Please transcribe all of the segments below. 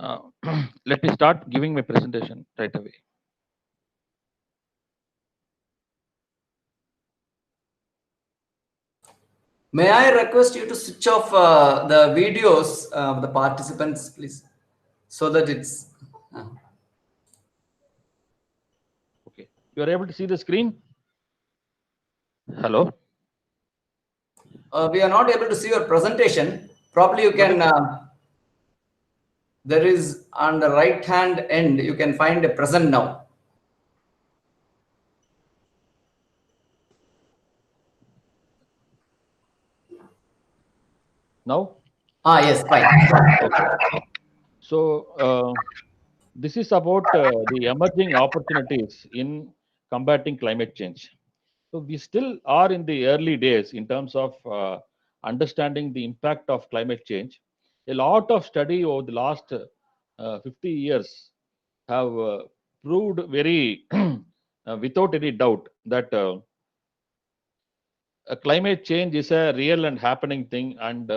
Uh, let me start giving my presentation right away. May I request you to switch off the videos of the participants, please, so that it's. uh, Okay, you are able to see the screen. Hello. we are not able to see your presentation. Probably you But can. There is on the right hand end. You can find a present now. now, Ah, yes, fine. okay. So this is about the emerging opportunities in combating climate change. So we still are in the early days in terms of understanding the impact of climate change. A lot of study over the last 50 years have proved very without any doubt that climate change is a real and happening thing, and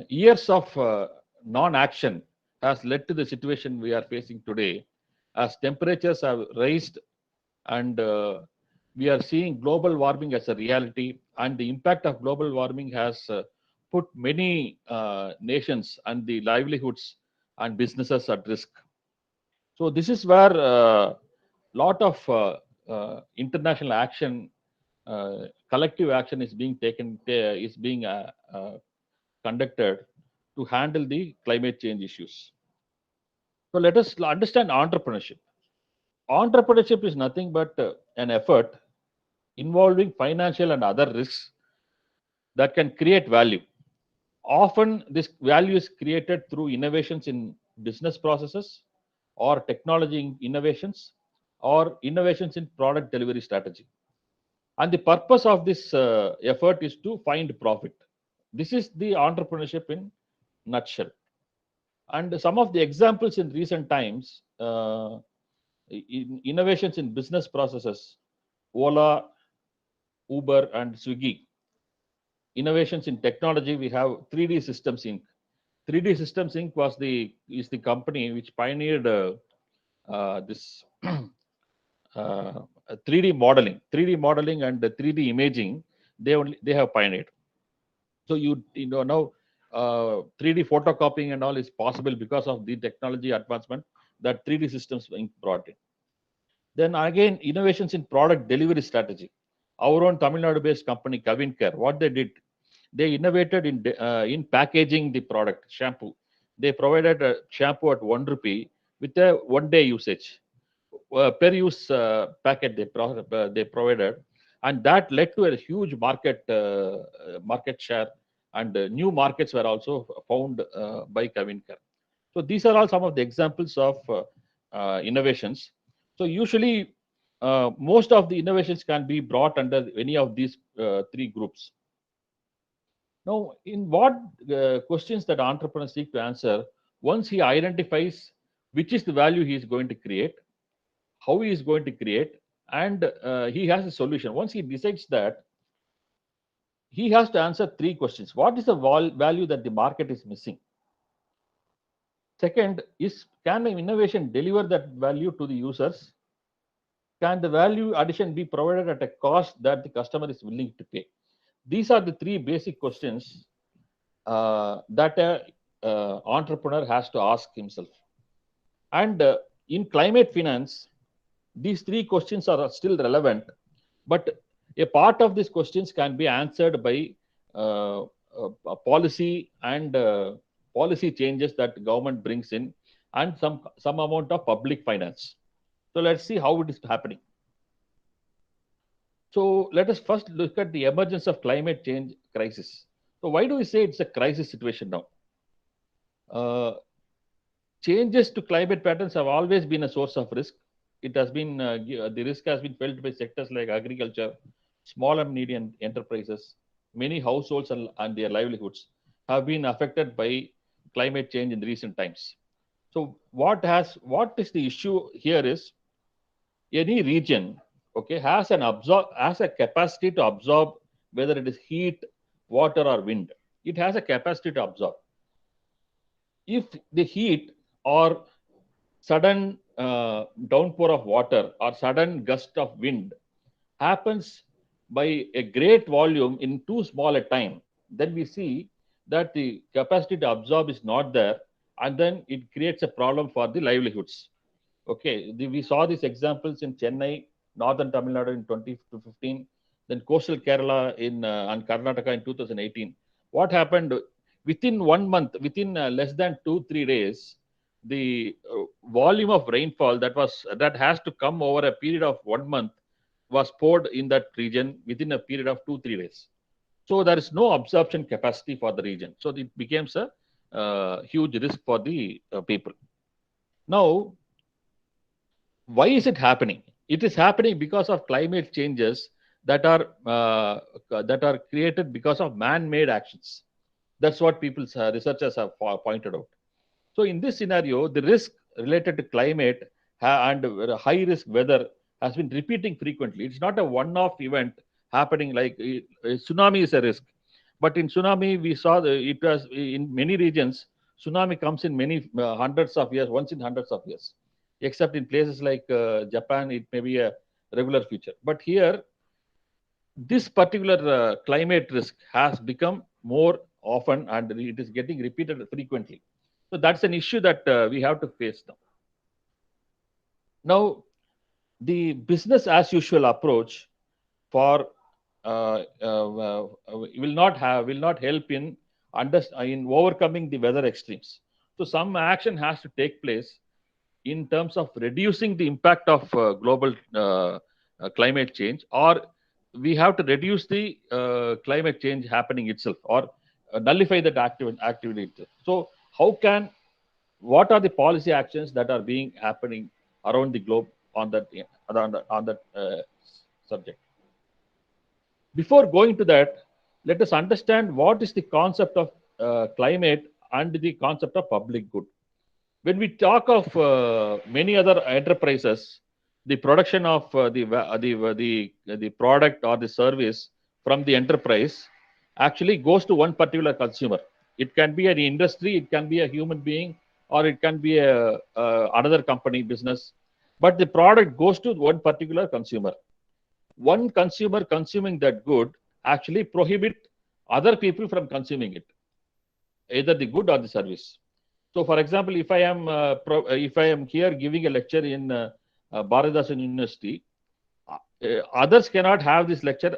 years of non-action has led to the situation we are facing today, as temperatures have raised, and we are seeing global warming as a reality, and the impact of global warming has put many nations and the livelihoods and businesses at risk. So this is where lot of international action, collective action is being taken, is being conducted to handle the climate change issues. So let us understand entrepreneurship. Entrepreneurship is nothing but an effort involving financial and other risks that can create value. Often, this value is created through innovations in business processes, or technology innovations, or innovations in product delivery strategy. And the purpose of this effort is to find profit. This is the entrepreneurship in nutshell. And some of the examples in recent times, innovations in business processes, Ola, Uber, and Swiggy. Innovations in technology, we have 3D Systems Inc. 3D Systems Inc. Is the company which pioneered this 3D modeling and the 3D imaging. They have pioneered. So you know now 3D photocopying and all is possible because of the technology advancement that 3D Systems Inc. brought in. Then again, innovations in product delivery strategy. Our own Tamil Nadu-based company, Kavin Care, what they did, they innovated in packaging the product shampoo. They provided a shampoo at 1 rupee with a 1 day usage per use packet they provided, and that led to a huge market share, and new markets were also found by Kavin Care. So these are all some of the examples of innovations. So usually, most of the innovations can be brought under any of these three groups. Now, in what questions that entrepreneur seek to answer, once he identifies which is the value he is going to create, how he is going to create, and he has a solution. Once he decides that, he has to answer three questions. What is the value that the market is missing? Second is, can the innovation deliver that value to the users? Can the value addition be provided at a cost that the customer is willing to pay? These are the three basic questions that a entrepreneur has to ask himself. And in climate finance, these three questions are still relevant, but a part of these questions can be answered by policy and policy changes that government brings in, and some amount of public finance. So let's see how it is happening. So let us first look at the emergence of climate change crisis. So why do we say it's a crisis situation now? Uh, Changes to climate patterns have always been a source of risk. It has been the risk has been felt by sectors like agriculture, small and medium enterprises. Many households and their livelihoods have been affected by climate change in recent times. So what is the issue here is, any region, okay, has a capacity to absorb, whether it is heat, water, or wind. It has a capacity to absorb. if the heat or sudden downpour of water or sudden gust of wind happens by a great volume in too small a time, then we see that the capacity to absorb is not there, and then it creates a problem for the livelihoods. Okay, we saw these examples in Chennai, northern Tamil Nadu in 2015, then coastal Kerala and Karnataka in 2018. What happened within 1 month, within less than 2 3 days, the volume of rainfall that has to come over a period of 1 month was poured in that region within a period of 2 3 days. So there is no absorption capacity for the region. So it becomes a huge risk for the people. Now, why is it happening? It is happening because of climate changes that are created because of man-made actions. That's what people researchers have pointed out. So in this scenario, the risk related to climate and high risk weather has been repeating frequently. It's not a one-off event happening like tsunami is a risk, but in tsunami we saw it was in many regions. Tsunami comes in many hundreds of years, once in hundreds of years, except in places like Japan, it may be a regular feature. But here, this particular climate risk has become more often and it is getting repeated frequently. So that's an issue that we have to face now. Now, the business as usual approach for will not help in overcoming the weather extremes. So some action has to take place in terms of reducing the impact of global climate change, or we have to reduce the climate change happening itself, or nullify that activity itself. So what are the policy actions that are being happening around the globe on that subject? Before going to that, let us understand what is the concept of climate and the concept of public good. When we talk of many other enterprises, the production of the product or the service from the enterprise actually goes to one particular consumer. It can be an industry, it can be a human being, or it can be another company business. But the product goes to one particular consumer. One consumer consuming that good actually prohibit other people from consuming it, either the good or the service. So, for example, if I am here giving a lecture in Bharatidasan University, others cannot have this lecture.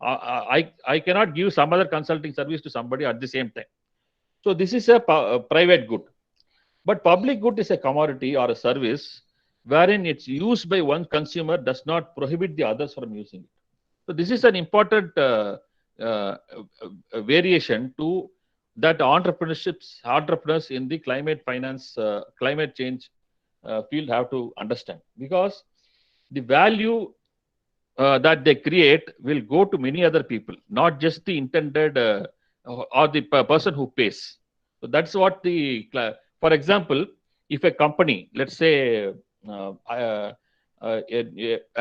I cannot give some other consulting service to somebody at the same time. So this is a private good. But public good is a commodity or a service wherein its use by one consumer does not prohibit the others from using it. So this is an important variation to that entrepreneurs in the climate finance, climate change field have to understand, because the value that they create will go to many other people, not just the intended or the person who pays. So that's what for example, if a company, let's say an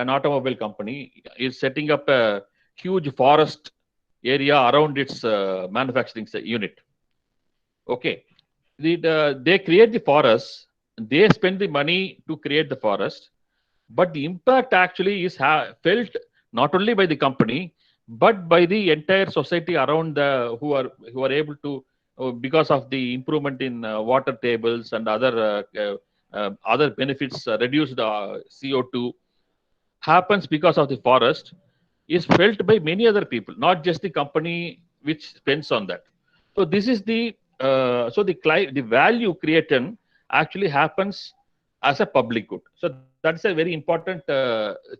automobile company is setting up a huge forest area around its manufacturing unit. Okay, they create the forest, they spend the money to create the forest, but the impact actually is felt not only by the company but by the entire society around who are able to because of the improvement in water tables and other benefits, reduced CO2 happens because of the forest, is felt by many other people, not just the company which spends on that. So this is the value created actually happens as a public good. So that's a very important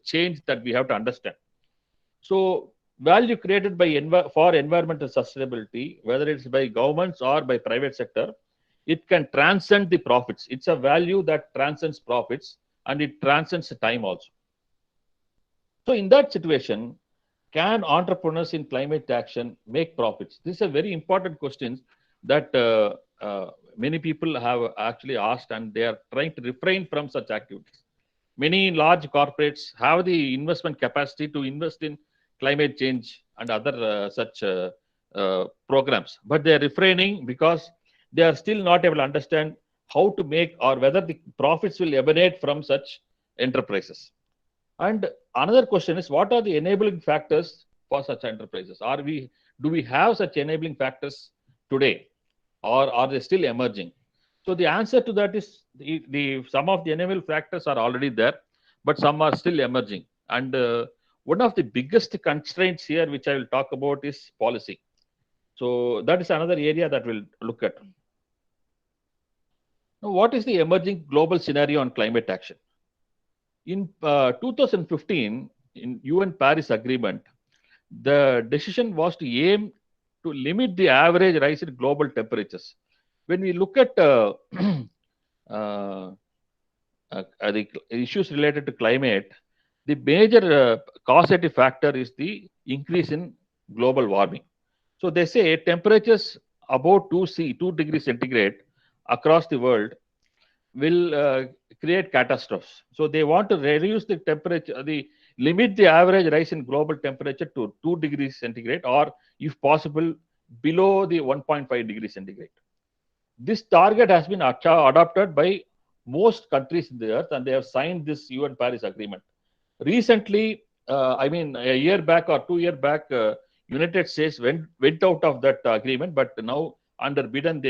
change that we have to understand. So value created for environmental sustainability, whether it's by governments or by private sector, it can transcend the profits. It's a value that transcends profits and it transcends time also. So in that situation, can entrepreneurs in climate action make profits? This is a very important question that many people have actually asked, and they are trying to refrain from such activities. Many large corporates have the investment capacity to invest in climate change and other such programs, but they are refraining because they are still not able to understand how to make or whether the profits will emanate from such enterprises. And another question is, what are the enabling factors for such enterprises? Do we have such enabling factors today, or are they still emerging? So the answer to that is some of the enabling factors are already there, but some are still emerging. And one of the biggest constraints here, which I will talk about, is policy. So that is another area that we'll look at. Now, what is the emerging global scenario on climate action? In 2015, in UN Paris Agreement, the decision was to aim to limit the average rise in global temperatures. When we look at the issues related to climate, the major causative factor is the increase in global warming. So they say temperatures above 2 degrees centigrade across the world will create catastrophes. So they want to reduce the temperature, limit the average rise in global temperature to 2 degrees centigrade, or if possible, below the 1.5 degrees centigrade. This target has been adopted by most countries in the earth, and they have signed this UN Paris Agreement. Recently, I mean, a year back or 2 years back, United States went out of that agreement, but now under Biden,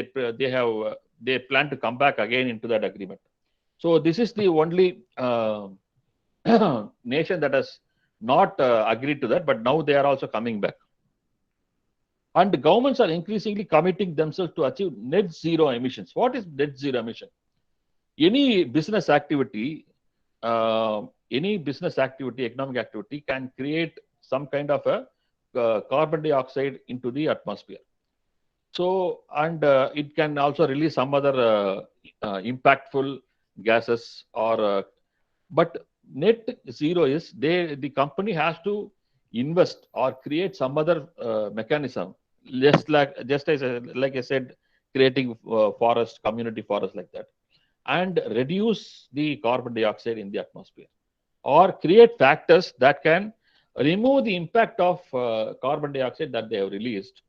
they plan to come back again into that agreement. So this is the only nation that has not agreed to that, but now they are also coming back. And the governments are increasingly committing themselves to achieve net zero emissions. What is net zero emission? Any business activity, economic activity can create some kind of a carbon dioxide into the atmosphere. So, and it can also release some other impactful gases, but net zero is the company has to invest or create some other mechanism, just as like I said, creating forest, community forest like that, and reduce the carbon dioxide in the atmosphere, or create factors that can remove the impact of carbon dioxide that they have released,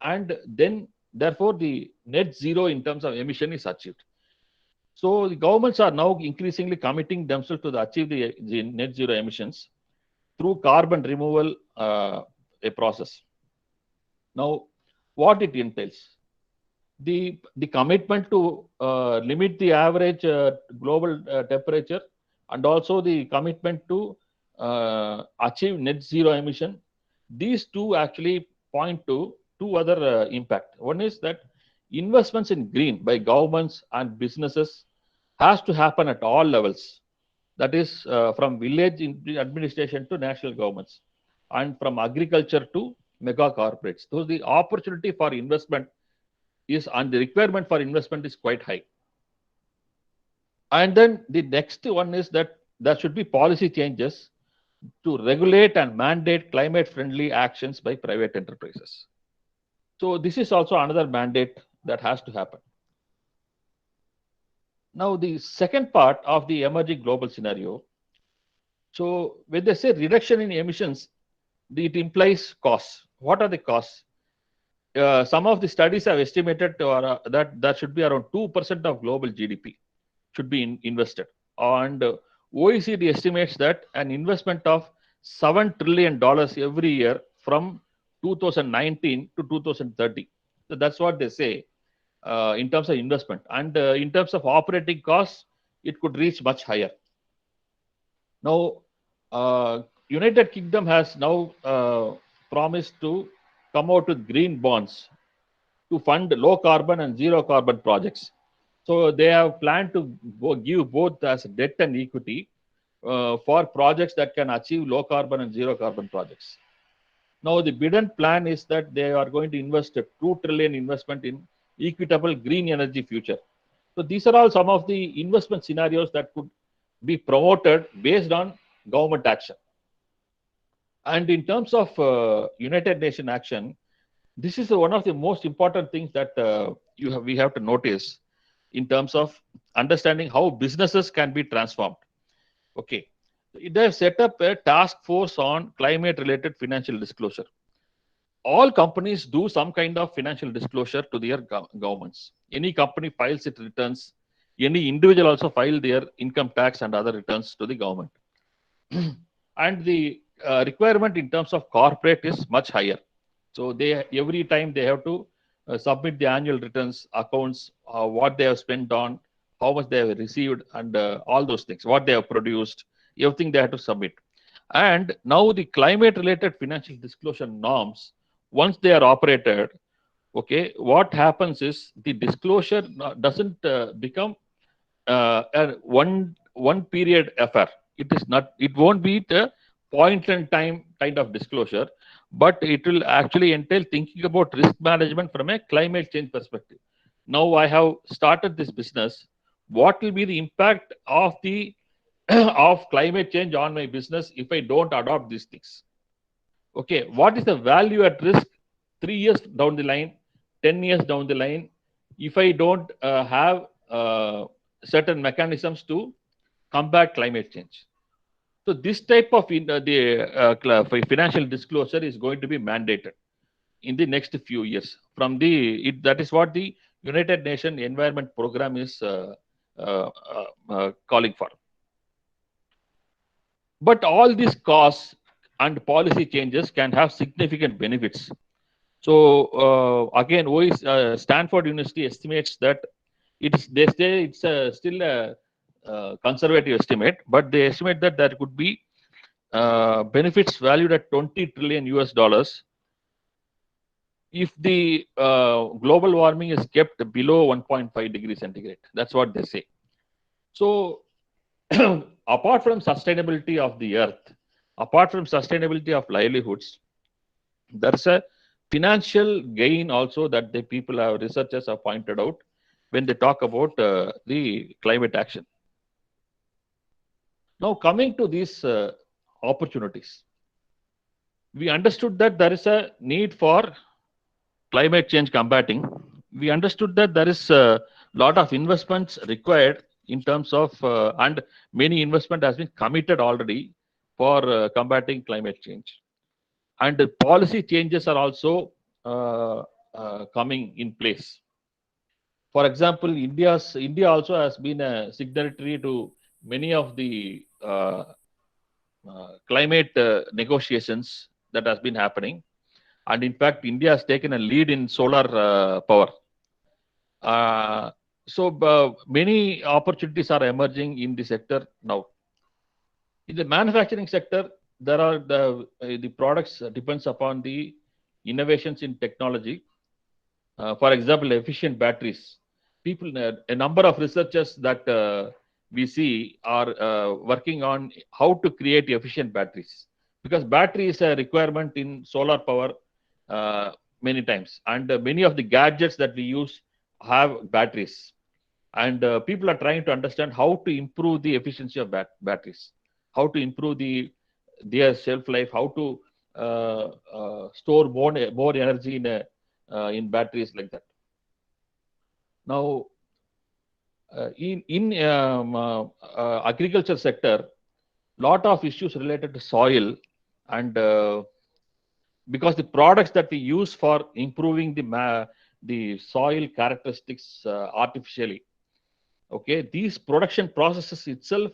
and then therefore the net zero in terms of emission is achieved. So the governments are now increasingly committing themselves to achieve the net zero emissions through carbon removal a process. Now, what it entails? The commitment to limit the average global temperature, and also the commitment to achieve net zero emission. These two actually point to two other impact. One is that investments in green by governments and businesses has to happen at all levels. That is from village administration to national governments, and from agriculture to mega corporates. So the opportunity for investment is, and the requirement for investment is quite high. And then the next one is that there should be policy changes to regulate and mandate climate friendly actions by private enterprises. So this is also another mandate that has to happen. Now, the second part of the emerging global scenario. So when they say reduction in emissions, it implies costs. What are the costs? Some of the studies have estimated that should be around 2% of global GDP should be invested. And OECD estimates that an investment of $7 trillion every year from 2019 to 2030. So that's what they say in terms of investment. And in terms of operating costs, it could reach much higher. Now, United Kingdom has now promised to come out with green bonds to fund low carbon and zero carbon projects. So they have planned to give both as debt and equity for projects that can achieve low carbon and zero carbon projects. Now the Biden plan is that they are going to invest a $2 trillion investment in equitable green energy future. So these are all some of the investment scenarios that could be promoted based on government action. And in terms of United Nations action, this is one of the most important things that we have to notice in terms of understanding how businesses can be transformed. Okay, they have set up a task force on climate-related financial disclosure. all companies do some kind of financial disclosure to their governments. Any company files its returns. Any individual also file their income tax and other returns to the government. And the requirement in terms of corporate is much higher. So they every time they have to submit the annual returns, accounts, what they have spent on, how much they have received, and all those things, what they have produced, everything they have to submit. And now the climate-related financial disclosure norms, once they are operated, okay, what happens is the disclosure doesn't become a one period affair. It is not. It won't be the point in time kind of disclosure, but it will actually entail thinking about risk management from a climate change perspective. Now I have started this business. What will be the impact of the of climate change on my business if I don't adopt these things? Okay, what is the value at risk 3 years down the line, 10 years down the line, if I don't have certain mechanisms to combat climate change? So this type of financial disclosure is going to be mandated in the next few years. From that is what the United Nations Environment Program is calling for. But all these costs and policy changes can have significant benefits. So again, Stanford University estimates that they say it's still a conservative estimate, but they estimate that there could be benefits valued at 20 trillion US dollars if the global warming is kept below 1.5 degrees centigrade. That's what they say. So apart from sustainability of the earth, apart from sustainability of livelihoods, there's a financial gain also that the researchers have pointed out when they talk about the climate action. Now, coming to these opportunities, we understood that there is a need for climate change combating. We understood that there is a lot of investments required in terms of, and many investment has been committed already for combating climate change. And the policy changes are also coming in place. For example, India also has been a signatory to many of the climate negotiations that has been happening, and in fact, India has taken a lead in solar power. So many opportunities are emerging in the sector now. In the manufacturing sector, there are the products depends upon the innovations in technology. For example, efficient batteries. A number of researchers that we see are working on how to create efficient batteries, because battery is a requirement in solar power many times, and many of the gadgets that we use have batteries, and people are trying to understand how to improve the efficiency of batteries, how to improve their shelf life, how to store more energy in batteries like that. Now, in agriculture sector, lot of issues related to soil, and because the products that we use for improving the soil characteristics artificially, okay, these production processes itself,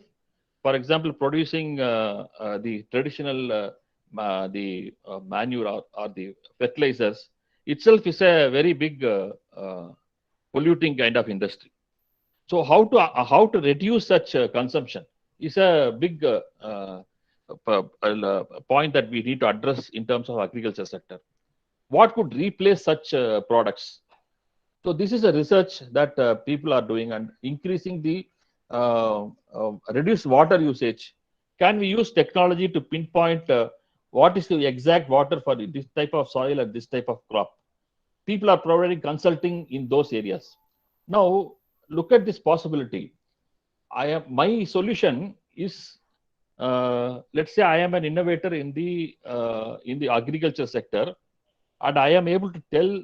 for example, producing the traditional manure or the fertilizers itself is a very big polluting kind of industry. So how to reduce such consumption is a big point that we need to address in terms of agriculture sector. What could replace such products? So this is a research that people are doing, and increasing the reduced water usage. Can we use technology to pinpoint what is the exact water for this type of soil and this type of crop? People are providing consulting in those areas. Now, look at this possibility. My solution is, let's say I am an innovator in the agriculture sector, and I am able to tell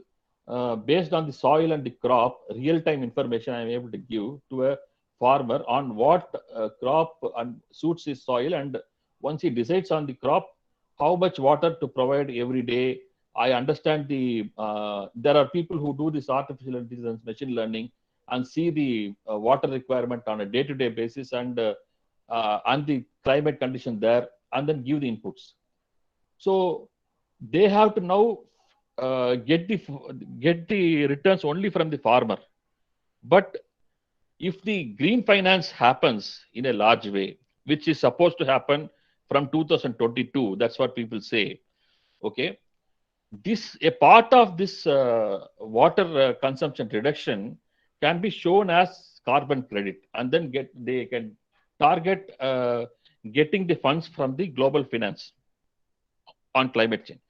based on the soil and the crop, real-time information I am able to give to a farmer on what crop and suits his soil, and once he decides on the crop, how much water to provide every day, I understand there are people who do this artificial intelligence, machine learning, and see the water requirement on a day-to-day basis and the climate condition there, and then give the inputs. So they have to now get the returns only from the farmer. But if the green finance happens in a large way, which is supposed to happen from 2022, that's what people say. Okay, this a part of this water consumption reduction can be shown as carbon credit, and then they can target getting the funds from the global finance on climate change.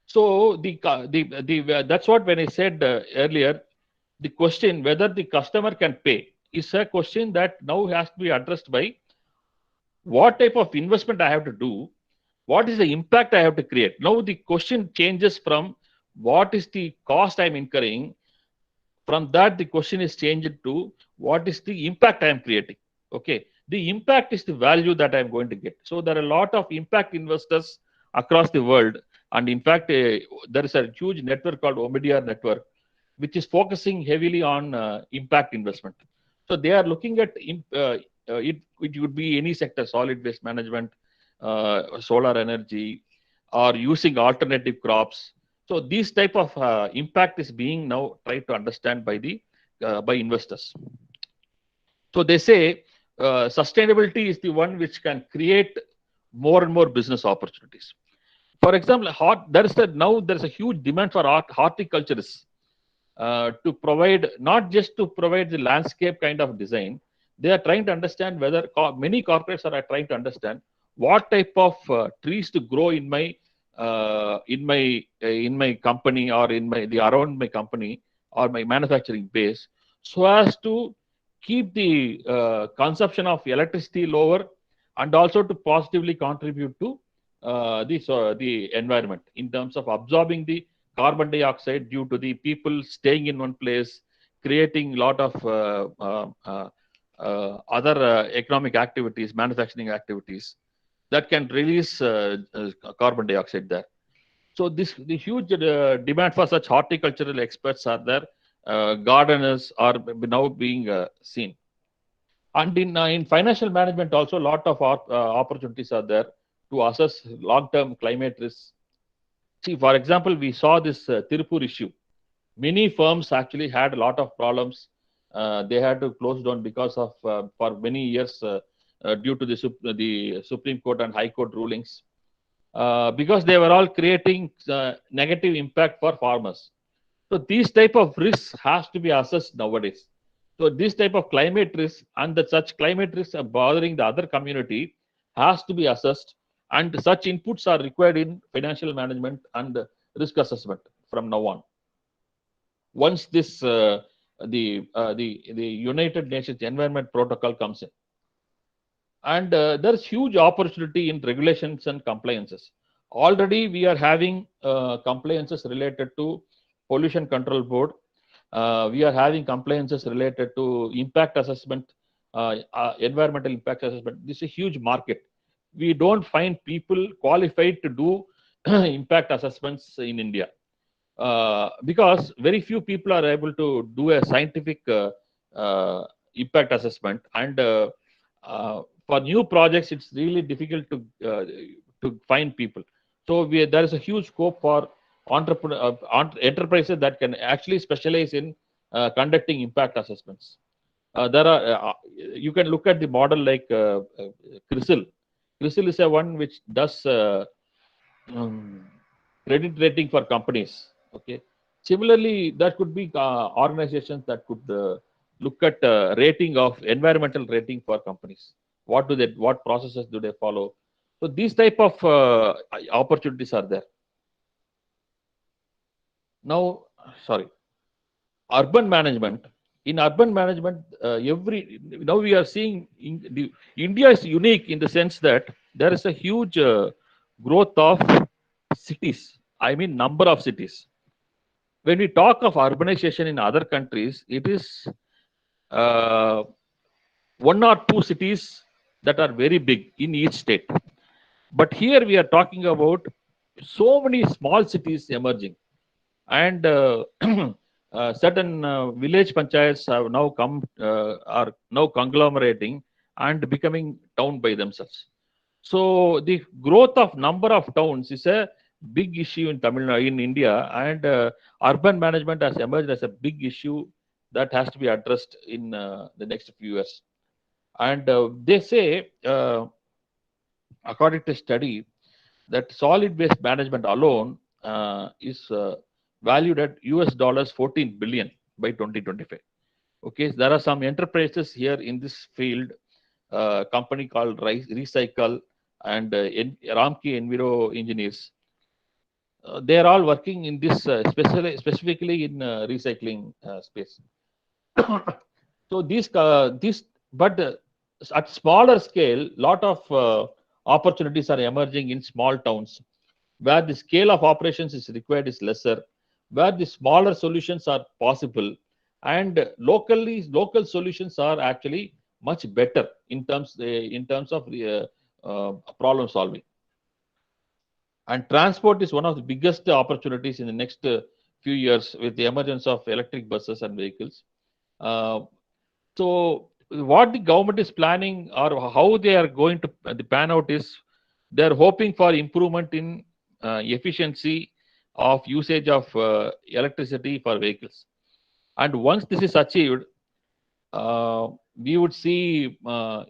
So that's what when I said earlier, the question whether the customer can pay is a question that now has to be addressed by what type of investment I have to do, what is the impact I have to create. Now the question changes from what is the cost I'm incurring. From that, the question is changed to what is the impact I am creating. Okay, the impact is the value that I'm going to get. So there are a lot of impact investors across the world, and in fact, there is a huge network called Omidyar network, which is focusing heavily on impact investment. So they are looking at it would be any sector, solid waste management, solar energy, or using alternative crops. So these type of impact is being now tried to understand by investors. So they say sustainability is the one which can create more and more business opportunities. For example, there's a huge demand for horticulturists to provide, not just to provide the landscape kind of design. They are trying to understand whether many corporates are trying to understand what type of trees to grow in my company, or around my company or my manufacturing base, so as to keep the consumption of electricity lower, and also to positively contribute to the environment in terms of absorbing the carbon dioxide due to the people staying in one place, creating a lot of other economic activities, manufacturing activities that can release carbon dioxide there. So the huge demand for such horticultural experts are there. Gardeners are now being seen. And in financial management also, a lot of opportunities are there to assess long-term climate risks. See, for example, we saw this Tirupur issue. Many firms actually had a lot of problems. They had to close down because of for many years due to the Supreme Court and High Court rulings, because they were all creating negative impact for farmers. So these type of risks has to be assessed nowadays. So this type of climate risk and such climate risks are bothering the other community has to be assessed, and such inputs are required in financial management and risk assessment from now on. Once the United Nations Environment Protocol comes in, and there's huge opportunity in regulations and compliances. Already we are having compliances related to pollution control board. We are having compliances related to impact assessment, environmental impact assessment. This is a huge market. We don't find people qualified to do impact assessments in India, because very few people are able to do a scientific impact assessment. And for new projects, it's really difficult to find people. So there is a huge scope for enterprises that can actually specialize in conducting impact assessments. You can look at the model like CRISIL. CRISIL is a one which does credit rating for companies. Okay. Similarly, there could be organizations that could look at rating of environmental rating for companies. What processes do they follow? So these type of opportunities are there. Now, sorry, urban management. In urban management, now we are seeing India is unique in the sense that there is a huge growth of cities. I mean, number of cities. When we talk of urbanization in other countries, it is one or two cities that are very big in each state. But here we are talking about so many small cities emerging, and certain village panchayats have now come, are now conglomerating and becoming town by themselves. So the growth of number of towns is a big issue in Tamil Nadu, in India, and urban management has emerged as a big issue that has to be addressed in the next few years. And they say, according to study, that solid waste management alone is valued at US dollars 14 billion by 2025. Okay, so there are some enterprises here in this field, company called Recycle and Ramki Enviro Engineers. They are all working in this, specifically in recycling space. So these, but at smaller scale, lot of opportunities are emerging in small towns where the scale of operations is required is lesser, where the smaller solutions are possible, and local solutions are actually much better in terms of problem solving. And transport is one of the biggest opportunities in the next few years with the emergence of electric buses and vehicles. Uh, so what the government is planning, or how they are going to the pan out, is they are hoping for improvement in efficiency of usage of electricity for vehicles. And once this is achieved, we would see,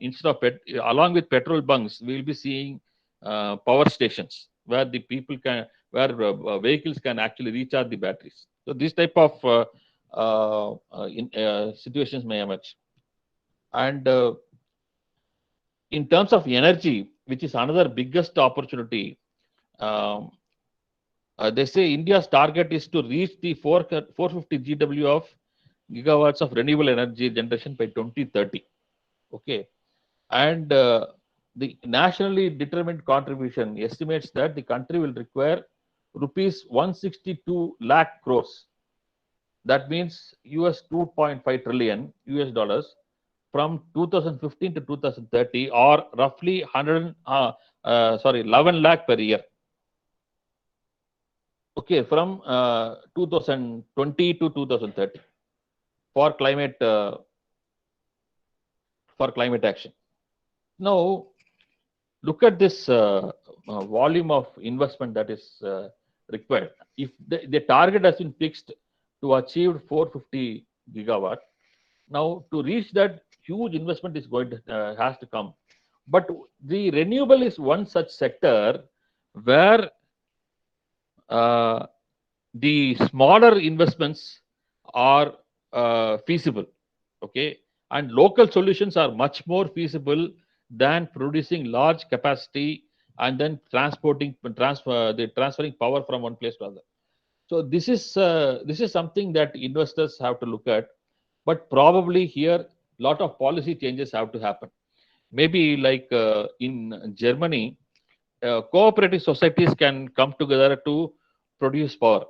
instead of along with petrol bunks, we will be seeing power stations where the people can, where vehicles can actually recharge the batteries. So this type of situations may emerge. And in terms of energy, which is another biggest opportunity, um, they say India's target is to reach the 450 GW of gigawatts of renewable energy generation by 2030. Okay, and the nationally determined contribution estimates that the country will require rupees 162 lakh crores. That means US 2.5 trillion US dollars from 2015 to 2030, or roughly 11 lakh per year. Okay, from 2020 to 2030 for climate action. Now, look at this volume of investment that is required. If the target has been fixed to achieve 450 gigawatt, now to reach that, huge investment is going to has to come. But the renewable is one such sector where the smaller investments are feasible. Okay, and local solutions are much more feasible than producing large capacity and then transferring power from one place to another. So this is something that investors have to look at, but probably here lot of policy changes have to happen. Maybe like in Germany, cooperative societies can come together to produce power.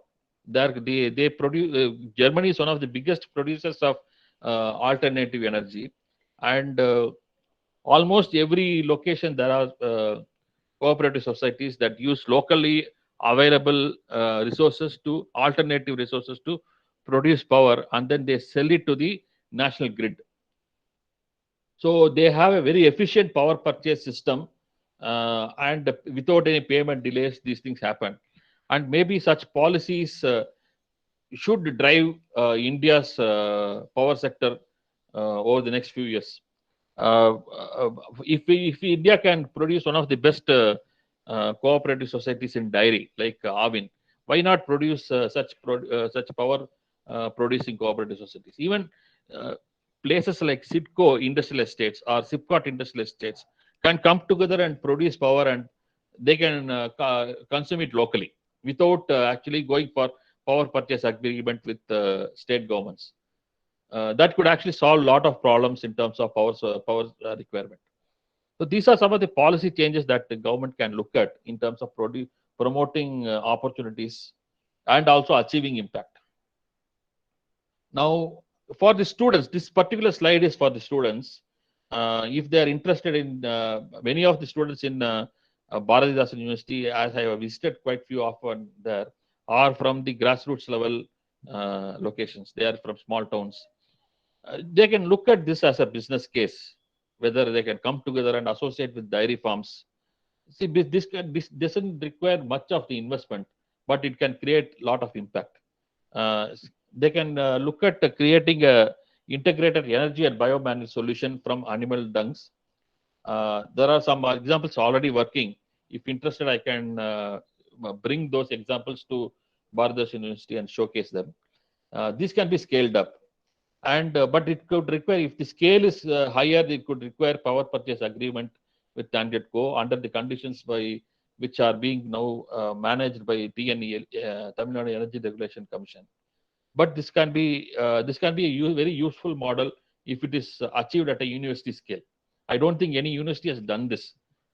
They produce. Germany is one of the biggest producers of alternative energy, and almost every location there are cooperative societies that use locally available resources to alternative resources to produce power, and then they sell it to the national grid. So they have a very efficient power purchase system, and without any payment delays, these things happen. And maybe such policies should drive India's power sector over the next few years. If India can produce one of the best cooperative societies in dairy, like Avin, why not produce such power producing cooperative societies? Even uh, places like Sitco industrial estates or Sipcot industrial estates can come together and produce power, and they can consume it locally without actually going for power purchase agreement with state governments. That could actually solve a lot of problems in terms of power requirement. So these are some of the policy changes that the government can look at in terms of promoting opportunities and also achieving impact. Now, for the students, this particular slide is for the students. If they are interested in, many of the students in Bharatidasan University, as I have visited quite few often there, are from the grassroots level locations. They are from small towns. They can look at this as a business case, whether they can come together and associate with dairy farms. See, this doesn't require much of the investment, but it can create a lot of impact. They can look at creating a integrated energy and biomanagement solution from animal dungs. There are some examples already working. If interested, I can bring those examples to Bhardas University and showcase them. This can be scaled up, and but it could require, if the scale is higher, it could require power purchase agreement with TANGEDCO under the conditions by which are being now managed by TNE, Tamil Nadu Energy Regulation Commission. But this can be a very useful model if it is achieved at a university scale. I don't think any university has done this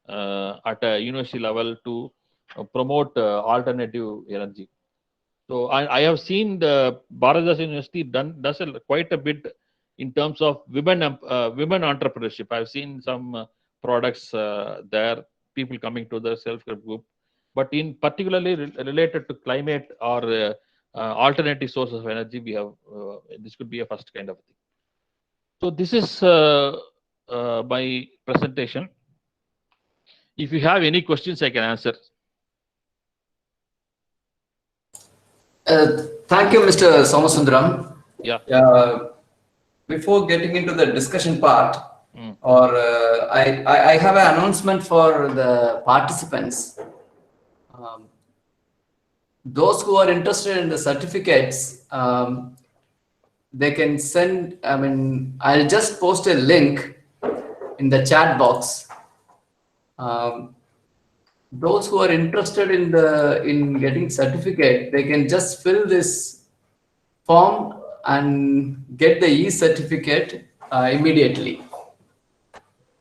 at a university level to promote alternative energy. So I have seen the Bharatidasan University does quite a bit in terms of women entrepreneurship. I've seen some products there, people coming to the self-help group, but in particularly related to climate or alternative sources of energy, we have this could be a first kind of thing. So this is my presentation. If you have any questions, I can answer. Thank you, Mr. Somasundaram. Yeah. Before getting into the discussion part, or I have an announcement for the participants. Those who are interested in the certificates, they can send, I'll just post a link in the chat box. Those who are interested in getting certificate, they can just fill this form and get the e-certificate immediately.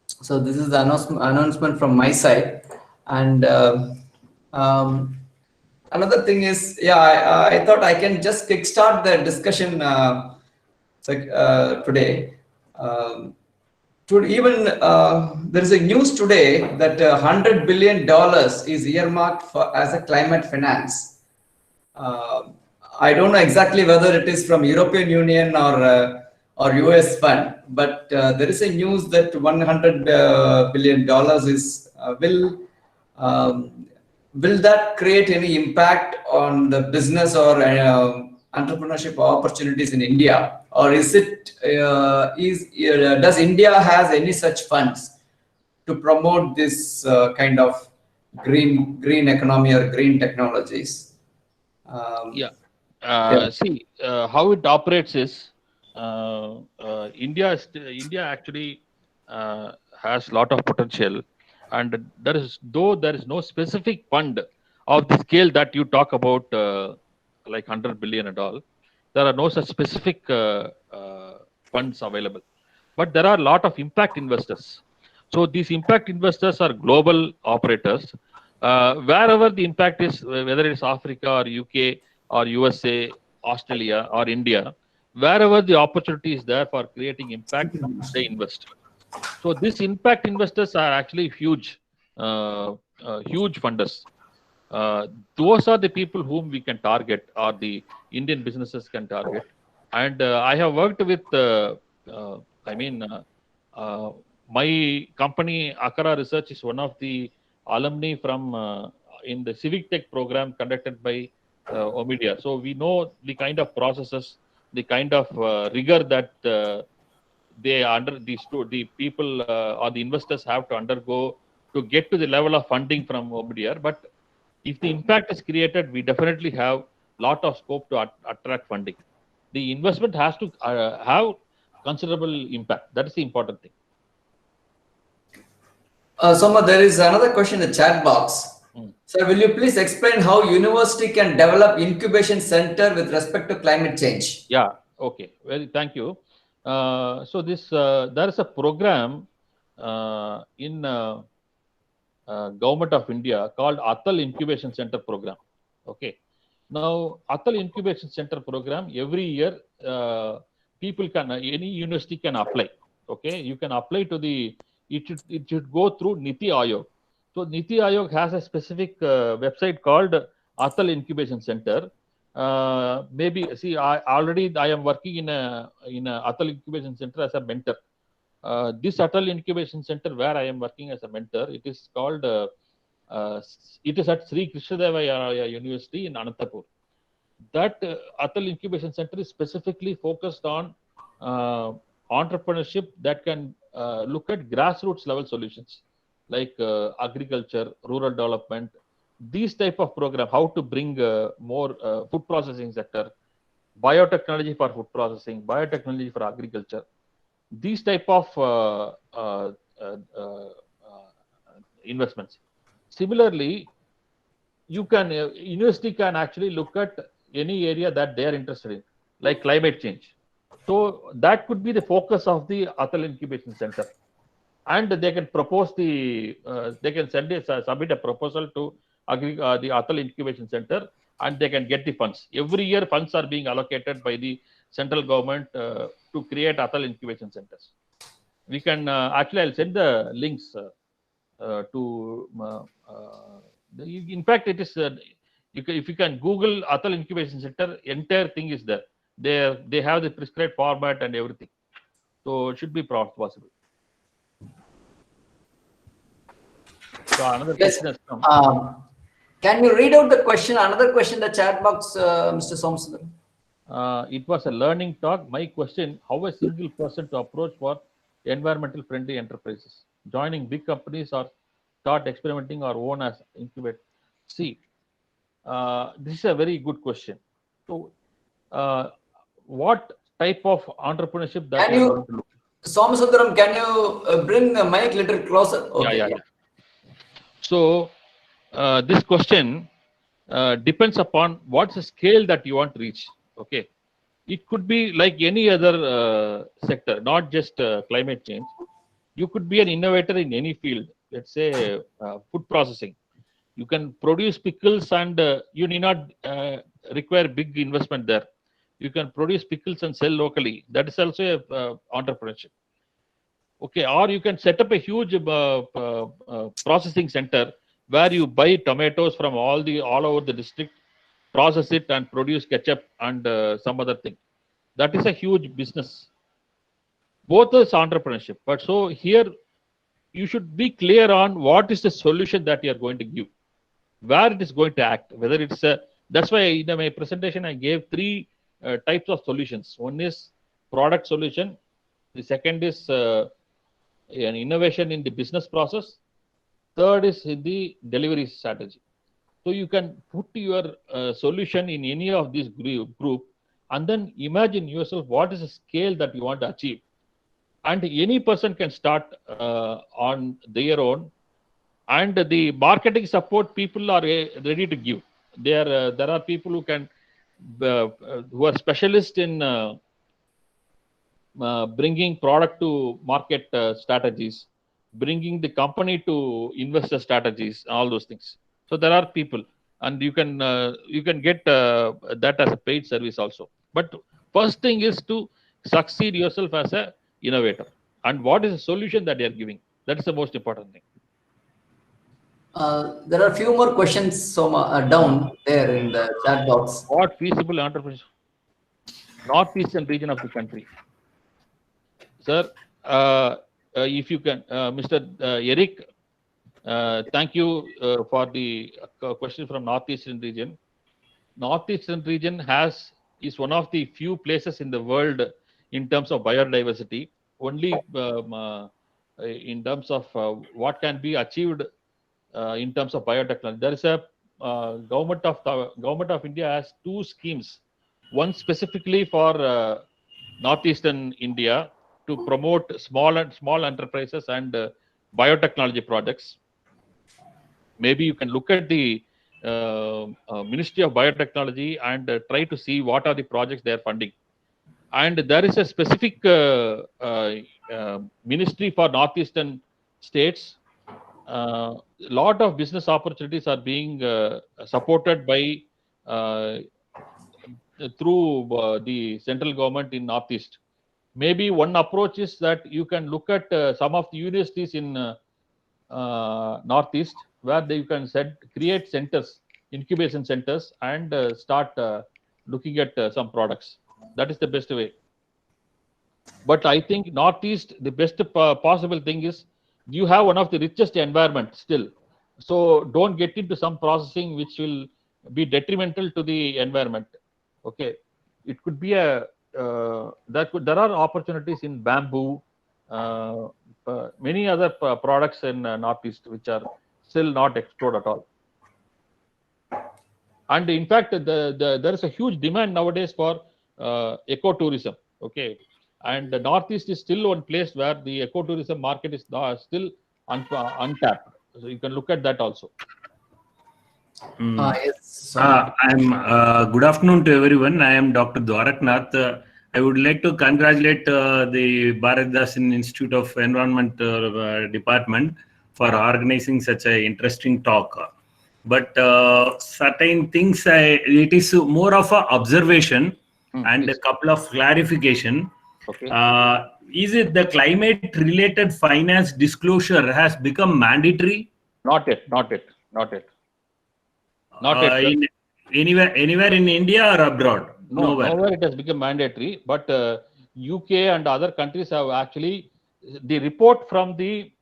So this is the announcement from my side. And another thing is, I thought I can just kickstart the discussion today. Even there is a news today that $100 billion is earmarked for as a climate finance. I don't know exactly whether it is from European Union or US fund, but there is a news that $100 billion is will that create any impact on the business or entrepreneurship opportunities in India, or is it does India has any such funds to promote this kind of green economy or green technologies? See, how it operates is India actually has a lot of potential, and there is no specific fund of the scale that you talk about, like 100 billion and all. There are no such specific funds available, but there are a lot of impact investors. So these impact investors are global operators. Wherever the impact is, whether it's Africa or UK or USA, Australia or India, wherever the opportunity is there for creating impact, they invest. So these impact investors are actually huge funders. Those are the people whom we can target, or the Indian businesses can target. And I have worked with, my company, Akara Research, is one of the alumni from in the civic tech program conducted by Omidyar. So we know the kind of processes, the kind of rigor that the people or the investors have to undergo to get to the level of funding from Omidyar. But if the impact is created, we definitely have a lot of scope to attract funding. The investment has to have considerable impact. That is the important thing. Soma, there is another question in the chat box. Sir, will you please explain how university can develop incubation center with respect to climate change? Yeah, okay. Well, thank you. So this there is a program in Government of India called Atal Incubation Center Program. Okay. Now, Atal Incubation Center Program, every year, people can, any university can apply. Okay. You can apply to it should go through NITI Aayog. So Niti Aayog has a specific website called Atal Incubation Center. Maybe see, I am working in a Atal Incubation Center as a mentor. This Atal Incubation Center where I am working as a mentor, it is called. It is at Sri Krishnadevaya University in Anantapur. That Atal Incubation Center is specifically focused on entrepreneurship that can look at grassroots level solutions like agriculture, rural development, these type of program, how to bring more food processing sector, biotechnology for food processing, biotechnology for agriculture, these type of investments. Similarly, you can university can actually look at any area that they are interested in, like climate change. So that could be the focus of the Atal Incubation Center, and they can propose they can submit a proposal to the Atal Incubation Center, and they can get the funds. Every year, funds are being allocated by the central government to create Atal Incubation Centers. We can actually, I'll send the links to. In fact, it is. If you can Google Atal Incubation Center, entire thing is there. They have the prescribed format and everything, so it should be possible. So another Yes. question has come. Can you read out the question? Another question in the chat box, Mr. Somsundar. It was a learning talk. My question: how a single person to approach for environmental friendly enterprises? Joining big companies or start experimenting or own as incubate? See, this is a very good question. So, what type of entrepreneurship that Can you are you, going to look? Somsundaram, can you bring the mic little closer? Okay. Yeah. So, this question depends upon what's the scale that you want to reach. Okay, it could be like any other sector, not just climate change. You could be an innovator in any field. Let's say food processing. You can produce pickles, and you need not require big investment there. You can produce pickles and sell locally. That is also a entrepreneurship. Okay, or you can set up a huge processing center where you buy tomatoes from all over the district, process it, and produce ketchup and some other thing. That is a huge business. Both is entrepreneurship. But so here you should be clear on what is the solution that you are going to give, where it is going to act, whether it's a. That's why in my presentation I gave three types of solutions. One is product solution. The second is an innovation in the business process. Third is in the delivery strategy. So you can put your solution in any of these group, and then imagine yourself what is the scale that you want to achieve. And any person can start on their own, and the marketing support people are ready to give. There are people who can who are specialists in bringing product to market strategies, bringing the company to investor strategies, all those things. So there are people, and you can get that as a paid service also. But first thing is to succeed yourself as a innovator, and what is the solution that they are giving. That is the most important thing. There are a few more questions down there in the chat box. What feasible entrepreneurship? Northeastern region of the country. Sir, if you can, Mr. Eric, thank you for the question from Northeastern region. Northeastern region is one of the few places in the world in terms of biodiversity. Only in terms of what can be achieved in terms of biotechnology. There is a government of India has two schemes. One specifically for Northeastern India to promote small enterprises and biotechnology projects. Maybe you can look at the Ministry of Biotechnology and try to see what are the projects they are funding. And there is a specific ministry for Northeastern states. Lot of business opportunities are being supported by through the central government in Northeast. Maybe one approach is that you can look at some of the universities in Northeast, where you can create centers, incubation centers, and start looking at some products. That is the best way. But I think Northeast, the best possible thing is you have one of the richest environment still. So don't get into some processing which will be detrimental to the environment. Okay, it could be there are opportunities in bamboo, many other products in Northeast which are still not explored at all. And in fact, there is a huge demand nowadays for ecotourism. Okay, and the Northeast is still one place where the ecotourism market is still untapped. So you can look at that also. Yes. Good afternoon to everyone. I am Dr. Dwaraknath. I would like to congratulate the Bharatdasan Institute of Environment Department for organizing such an interesting talk. But certain things, it is more of an observation and please. a couple of clarification. Okay. Is it the climate-related finance disclosure has become mandatory? Not yet. Anywhere in India or abroad? Nowhere it has become mandatory, but UK and other countries have actually, the report from the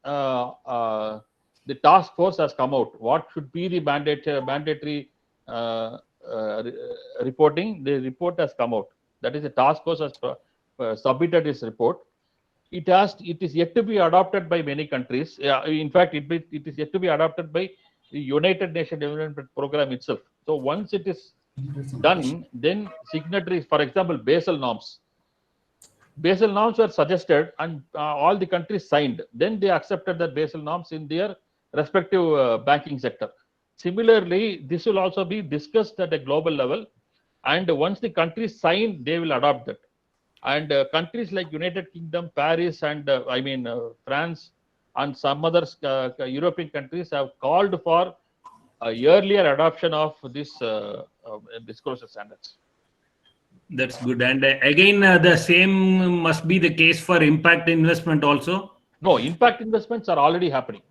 task force has come out. What should be the mandatory reporting? The report has come out. That is, the task force has submitted its report. It is yet to be adopted by many countries. In fact, it is yet to be adopted by the United Nations Development Program itself. So once it is done, then signatories, for example, Basel norms were suggested and all the countries signed. Then they accepted the Basel norms in their respective banking sector. Similarly, this will also be discussed at a global level, and once the countries sign, they will adopt that. And countries like United Kingdom, Paris, and France, and some other European countries have called for a earlier adoption of this disclosure standards. That's good. And again, the same must be the case for impact investment also? No, impact investments are already happening.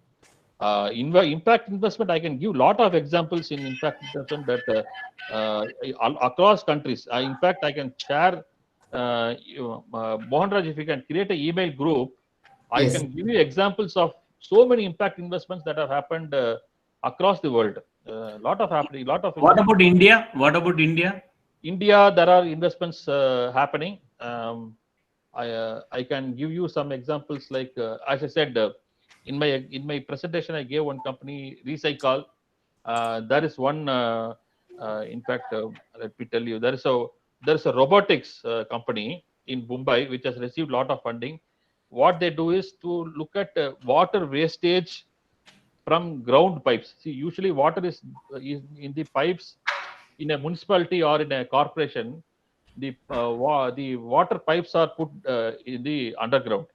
Impact investment, I can give a lot of examples in impact investment that across countries. In fact, I can share, Mohan Raj, if you can create an email group, I Yes. can give you examples of so many impact investments that have happened across the world. Lot of happening. What about India? India, there are investments happening. I can give you some examples, like as I said, in my presentation, I gave one company, Recycle. There is one. In fact, let me tell you, there is a robotics company in Mumbai which has received a lot of funding. What they do is to look at water wastage from ground pipes. See, usually water is in the pipes in a municipality or in a corporation. The water pipes are put in the underground.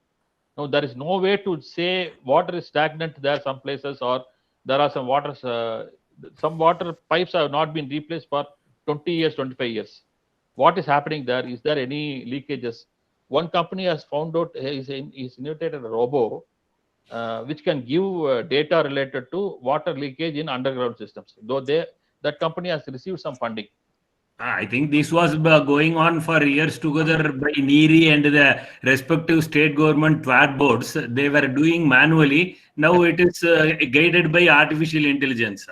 Now, there is no way to say water is stagnant there some places, or there are some water pipes have not been replaced for 20 years, 25 years. What is happening there? Is there any leakages? One company has found out, is innovated a robo which can give data related to water leakage in underground systems. Though that company has received some funding. I think this was going on for years together by NEERI and the respective state government TWAD boards. They were doing manually. Now it is guided by artificial intelligence.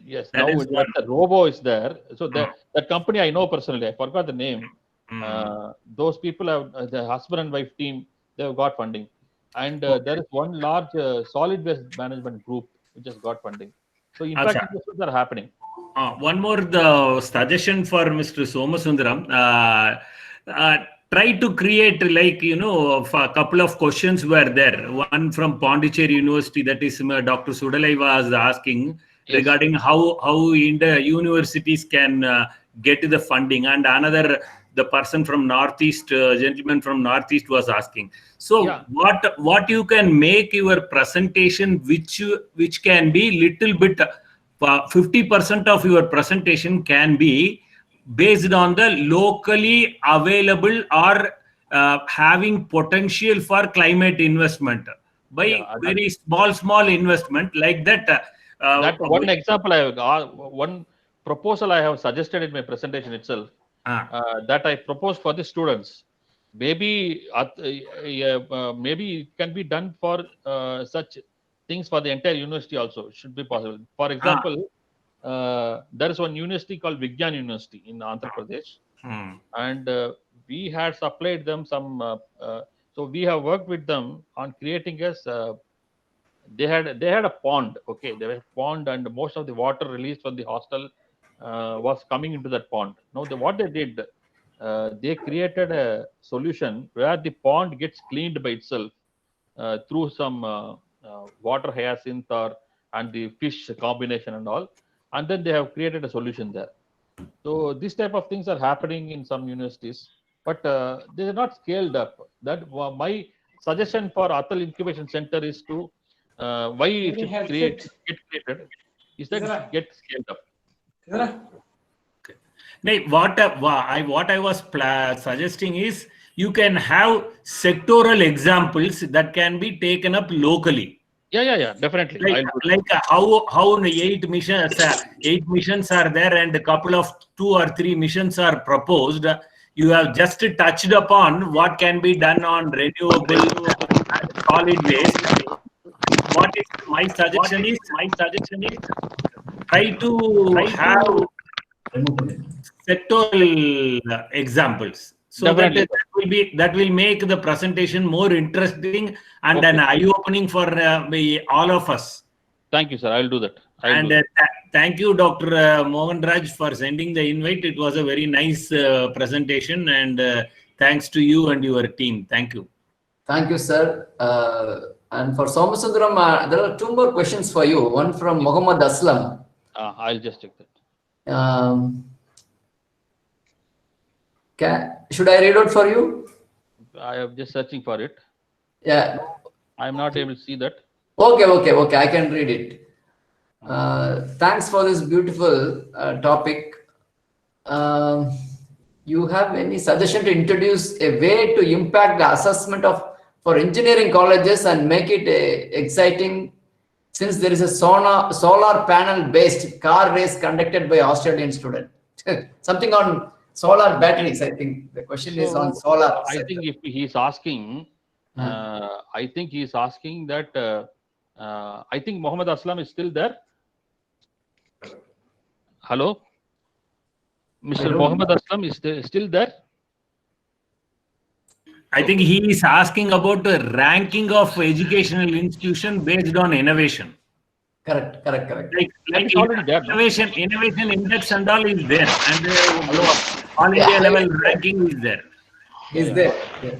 Yes, now the robo is there. So that company I know personally. I forgot the name. Those people have the husband and wife team. They have got funding, and there is one large solid waste management group which has got funding. So in fact, investments are happening. One more suggestion for Mr. Somasundaram. Try to create, like, a couple of questions were there. One from Pondicherry University, that is Dr. Sudalai was asking regarding how the universities can get the funding, and another, the person from Northeast, gentleman from Northeast was asking. So what you can make your presentation, which can be little bit, 50% of your presentation can be based on the locally available or having potential for climate investment. by Yeah, very small investment like that. That one example one proposal I have suggested in my presentation itself, that I propose for the students. Maybe maybe it can be done for such things for the entire university also. Should be possible. For example, there is one university called Vigyan University in Andhra Pradesh, and we had supplied them some. So we have worked with them on creating they had a pond. Okay, there was a pond, and most of the water released from the hostel was coming into that pond. Now, what they did, they created a solution where the pond gets cleaned by itself through some water hyacinth or and the fish combination and all, and then they have created a solution there. So these type of things are happening in some universities, but they are not scaled up. That my suggestion for Atal Incubation Center is to why it should get created is that it should get scaled up. What I was suggesting is you can have sectoral examples that can be taken up locally. Yeah, definitely. Like how 8 missions are there, and a couple of 2 or 3 missions are proposed. You have just touched upon what can be done on renewable and solid waste. What is my suggestion is try to have sectoral examples. So that will make the presentation more interesting and an eye-opening for all of us. Thank you, sir. I'll do that. Thank you, Dr. Mohan Raj, for sending the invite. It was a very nice presentation, and thanks to you and your team. Thank you. Thank you, sir. And for Somasundaram, there are 2 more questions for you. One from Muhammad Aslam. I'll just check that. Should I read out for you? I am just searching for it. Yeah. I'm not able to see that. Okay. I can read it. Thanks for this beautiful topic. You have any suggestion to introduce a way to impact the assessment for engineering colleges and make it exciting, since there is a solar panel based car race conducted by Australian student? Something on solar batteries. I think the question is on solar. I think if he's asking, that I think Muhammad Aslam is still there. Hello, Mr. Muhammad Aslam is still there. I think he is asking about the ranking of educational institution based on innovation. Correct. Like innovation index and all is there, and all India level ranking is there. Yeah.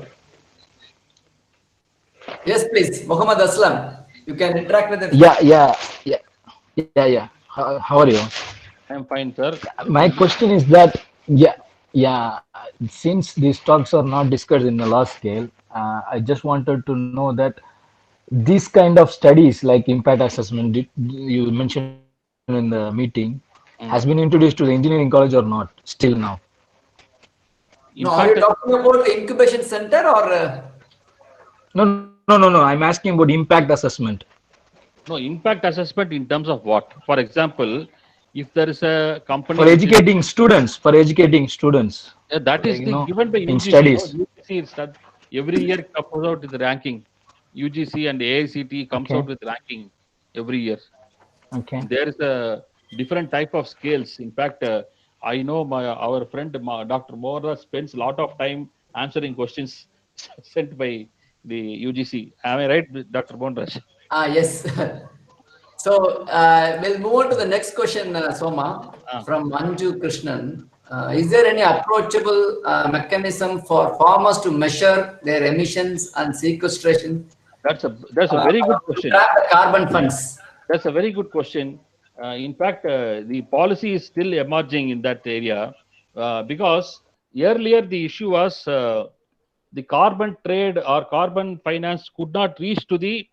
Yes, please, Muhammad Aslam. You can interact with them. Yeah. How are you? I'm fine, sir. My question is that, since these talks are not discussed in a large scale, I just wanted to know that these kind of studies like impact assessment you mentioned in the meeting has been introduced to the engineering college or not still now? Are you talking about the incubation center or? No. I'm asking about impact assessment. No, impact assessment in terms of what? For example, if there is a company for educating students, that is given by UGC. In studies. UGC every year comes out with the ranking. UGC and AICT comes out with ranking every year. Okay. There is a different type of scales. In fact, I know our friend Dr. Mohan spends a lot of time answering questions sent by the UGC. Am I right, Dr. Mohan? Yes. So we'll move on to the next question, Soma, from Manju Krishnan. Is there any approachable mechanism for farmers to measure their emissions and sequestration? That's a very good question. Track the carbon funds. That's a very good question. In fact, the policy is still emerging in that area because earlier the issue was the carbon trade or carbon finance could not reach to the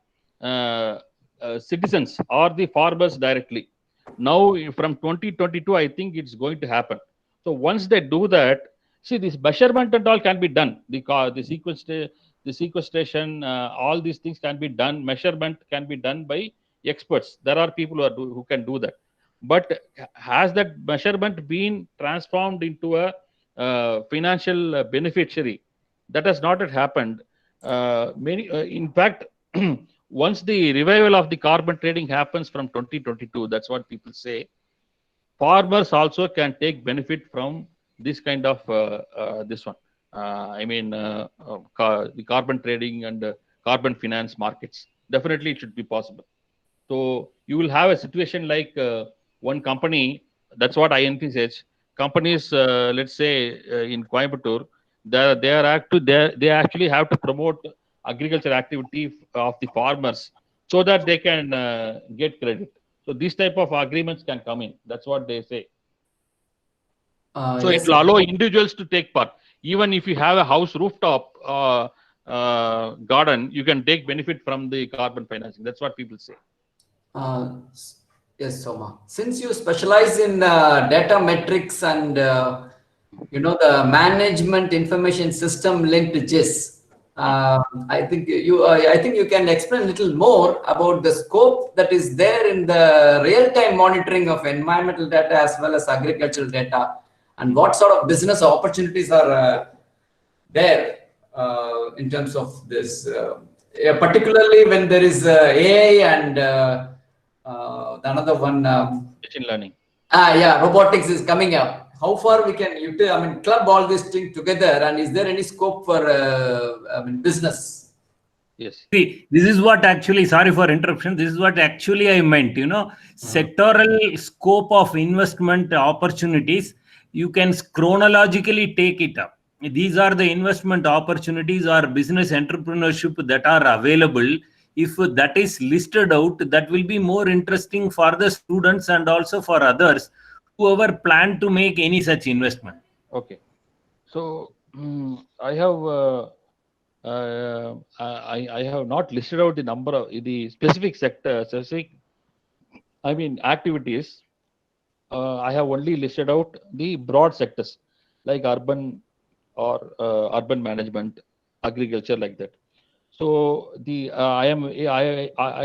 citizens or the farmers directly. Now, from 2022, I think it's going to happen. So once they do that, see, this measurement and all can be done. The the sequestration, all these things can be done. Measurement can be done by experts. There are people who can do that. But has that measurement been transformed into a financial beneficiary? That has not yet happened. In fact, once the revival of the carbon trading happens from 2022, that's what people say. Farmers also can take benefit from this kind of this one. The carbon trading and carbon finance markets. Definitely, it should be possible. So you will have a situation like one company. That's what INP says. Companies, let's say in Coimbatore, they actually have to promote agriculture activity of the farmers so that they can get credit. So these type of agreements can come in. That's what they say. So Yes, it will allow individuals to take part. Even if you have a house rooftop garden, you can take benefit from the carbon financing. That's what people say. Yes, Soma. Since you specialize in data metrics and the management information system linked to GIS, I think you can explain a little more about the scope that is there in the real-time monitoring of environmental data as well as agricultural data, and what sort of business opportunities are there in terms of this, particularly when there is AI and another one. Machine learning. Robotics is coming up. How far we can club all these things together, and is there any scope for business? Yes. See, this is what actually, sorry for interruption, this is what actually I meant, sectoral scope of investment opportunities, you can chronologically take it up. These are the investment opportunities or business entrepreneurship that are available. If that is listed out, that will be more interesting for the students and also for others whoever plan to make any such investment. Okay. So I have I have not listed out the number of the specific sector, activities. I have only listed out the broad sectors like urban or urban management, agriculture, like that. So I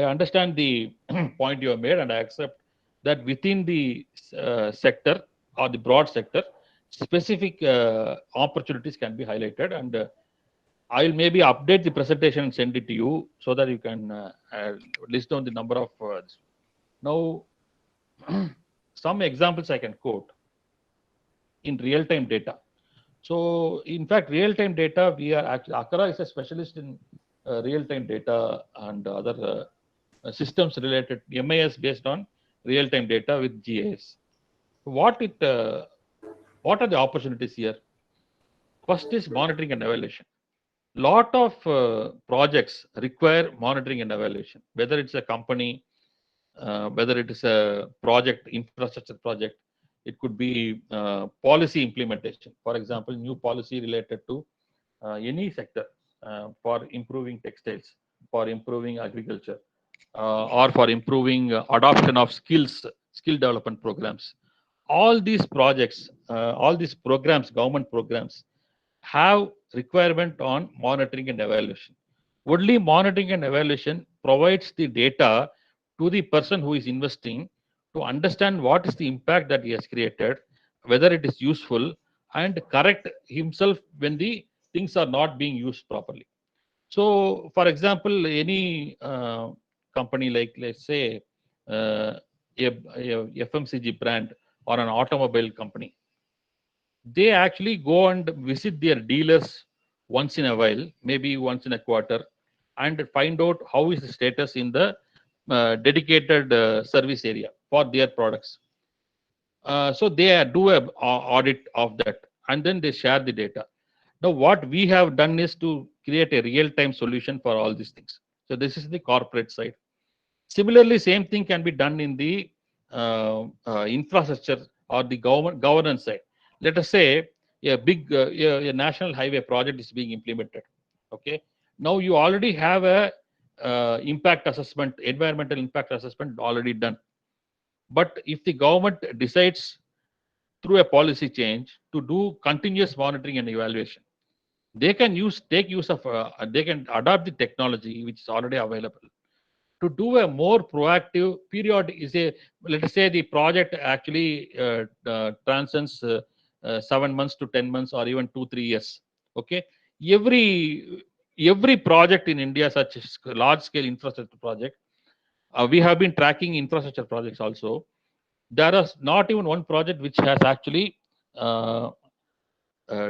understand the point you have made, and I accept that within the sector or the broad sector, specific opportunities can be highlighted, and I will maybe update the presentation and send it to you so that you can list down the number of. Now, some examples I can quote in real-time data. So, in fact, real-time data, we are actually, Akara is a specialist in real-time data and other systems related, MIS based on real-time data with GIS. What are the opportunities here? First is monitoring and evaluation. Lot of projects require monitoring and evaluation, whether it's a company, whether it is a project, infrastructure project, it could be policy implementation. For example, new policy related to any sector for improving textiles, for improving agriculture, or for improving adoption of skill development programs. All these projects, all these programs, government programs, have requirement on monitoring and evaluation. Only monitoring and evaluation provides the data to the person who is investing to understand what is the impact that he has created, whether it is useful, and correct himself when the things are not being used properly. So, for example, any company like, let's say, a FMCG brand or an automobile company, they actually go and visit their dealers once in a while, maybe once in a quarter, and find out how is the status in the dedicated service area for their products. So they do a audit of that, and then they share the data. Now, what we have done is to create a real-time solution for all these things. So this is the corporate side. Similarly, same thing can be done in the infrastructure or the governance side. Let us say a big a national highway project is being implemented. Okay, now you already have a impact assessment, environmental impact assessment already done. But if the government decides through a policy change to do continuous monitoring and evaluation, they can take use of, they can adopt the technology which is already available to do a more proactive period. Is a, let us say the project actually transcends 7 months to 10 months or even 2 3 years. Okay, every project in India, such as large scale infrastructure project, we have been tracking infrastructure projects also. There is not even one project which has actually uh,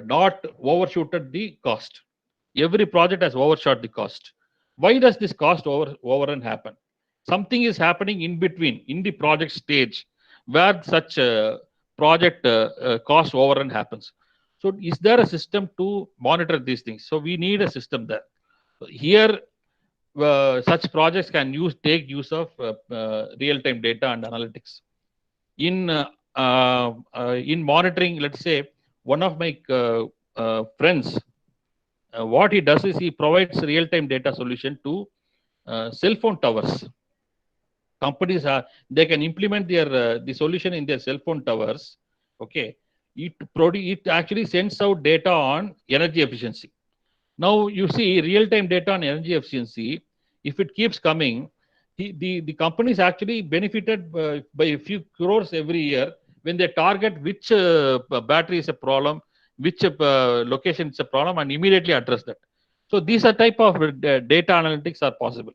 not overshooted the cost. Every project has overshot the cost. Why does this cost overrun happen? Something is happening in between, in the project stage, where such project cost overrun happens. So, is there a system to monitor these things? So, we need a system there. So here, such projects can take use of real-time data and analytics in monitoring. Let's say one of my friends, what he does is he provides real-time data solution to cell phone towers. Companies are, they can implement their the solution in their cell phone towers. Okay, it actually sends out data on energy efficiency. Now you see real-time data on energy efficiency. If it keeps coming, the companies actually benefited by a few crores every year when they target which battery is a problem, which location is a problem, and immediately address that. So these are type of data analytics are possible.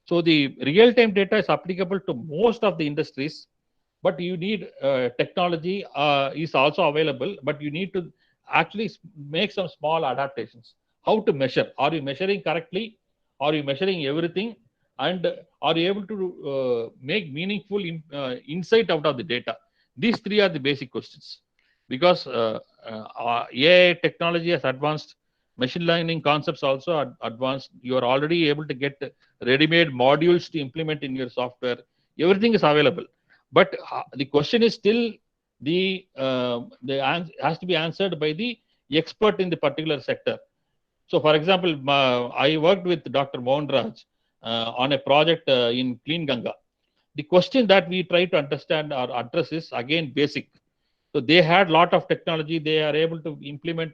So the real-time data is applicable to most of the industries, but you need technology is also available, but you need to actually make some small adaptations. How to measure? Are you measuring correctly? Are you measuring everything? And are you able to make meaningful insight out of the data? These three are the basic questions. Because AI technology has advanced, machine learning concepts also are advanced. You are already able to get ready-made modules to implement in your software. Everything is available, but the question is still has to be answered by the expert in the particular sector. So, for example, I worked with Dr. Mohan Raj on a project in Clean Ganga. The question that we try to understand or address is again basic. So they had lot of technology. They are able to implement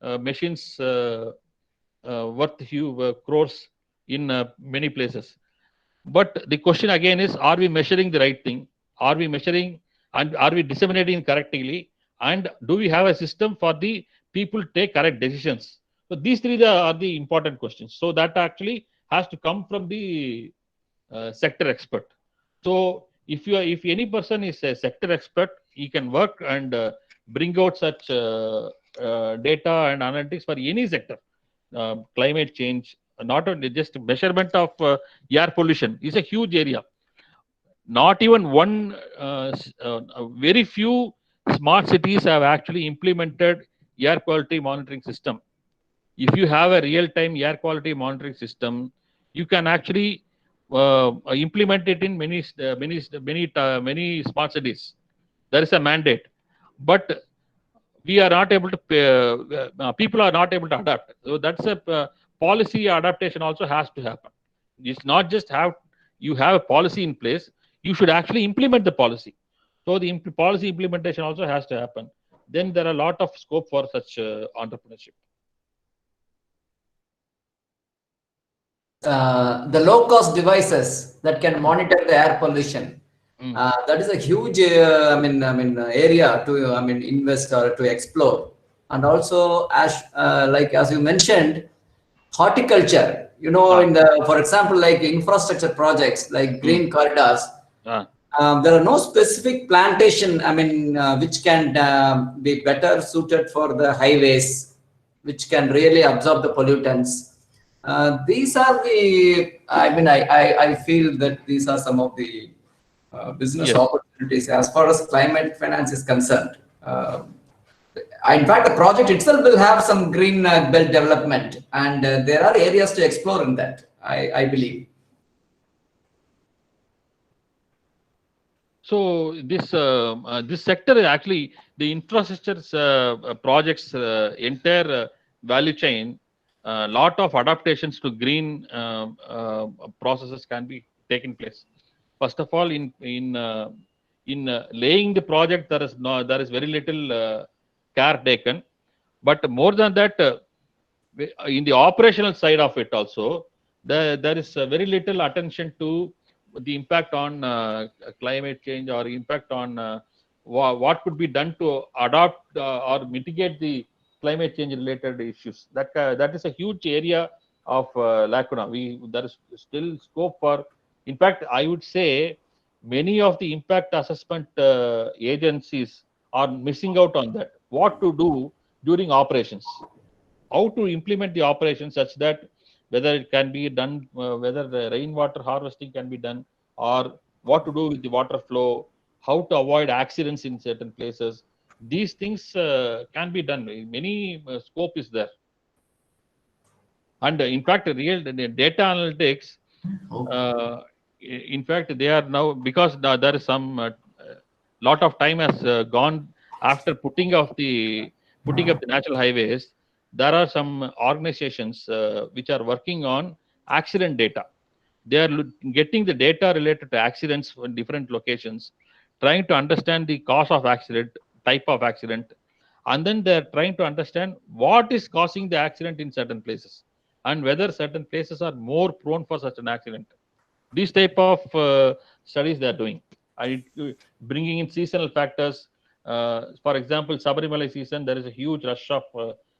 machines worth few crores in many places. But the question again is, are we measuring the right thing? Are we measuring and are we disseminating correctly? And do we have a system for the people to take correct decisions? So these three are the important questions. So that actually has to come from the sector expert. So if any person is a sector expert, he can work and bring out such data and analytics for any sector. Climate change, not only just measurement of air pollution is a huge area. Not even one, very few smart cities have actually implemented air quality monitoring system. If you have a real-time air quality monitoring system, you can actually implement it in many smart cities. There is a mandate, but we are not able to people are not able to adapt. So that's a policy adaptation also has to happen. It's not just you have a policy in place, you should actually implement the policy. So the policy implementation also has to happen. Then there are a lot of scope for such entrepreneurship. The low cost devices that can monitor the air pollution. That is a huge area to invest or to explore. And also, as you mentioned, horticulture, in the, for example, like infrastructure projects like green corridors, there are no specific plantation which can be better suited for the highways, which can really absorb the pollutants. These are the, I feel that these are some of the business opportunities as far as climate finance is concerned. In fact, the project itself will have some green belt development, and there are areas to explore in that, I believe. So this sector is actually the infrastructure projects entire value chain. A lot of adaptations to green processes can be taken place. First of all, in laying the project, there is very little care taken. But more than that, in the operational side of it also, there is very little attention to the impact on climate change or impact on what could be done to adopt or mitigate the climate change related issues. That is a huge area of lacuna. There is still scope for. In fact, I would say many of the impact assessment agencies are missing out on that. What to do during operations? How to implement the operation such that whether it can be done, whether the rainwater harvesting can be done, or what to do with the water flow, how to avoid accidents in certain places. These things can be done. Many scope is there. And in fact, the data analytics, in fact, they are now, because there is some lot of time has gone after putting up the national highways. There are some organizations which are working on accident data. They are getting the data related to accidents in different locations, trying to understand the cause of accident, type of accident, and then they're trying to understand what is causing the accident in certain places and whether certain places are more prone for such an accident. These type of studies they are doing, and bringing in seasonal factors. For example, Sabarimala season, there is a huge rush of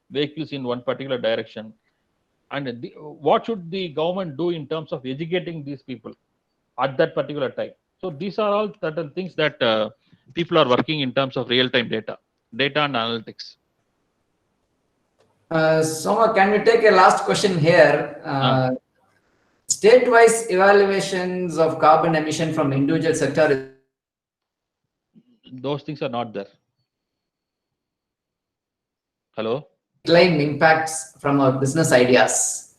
vehicles in one particular direction. And what should the government do in terms of educating these people at that particular time? So these are all certain things that people are working in terms of real-time data and analytics. Soma, can we take a last question here? State-wise evaluations of carbon emission from individual sector. Those things are not there. Hello? Claim impacts from our business ideas.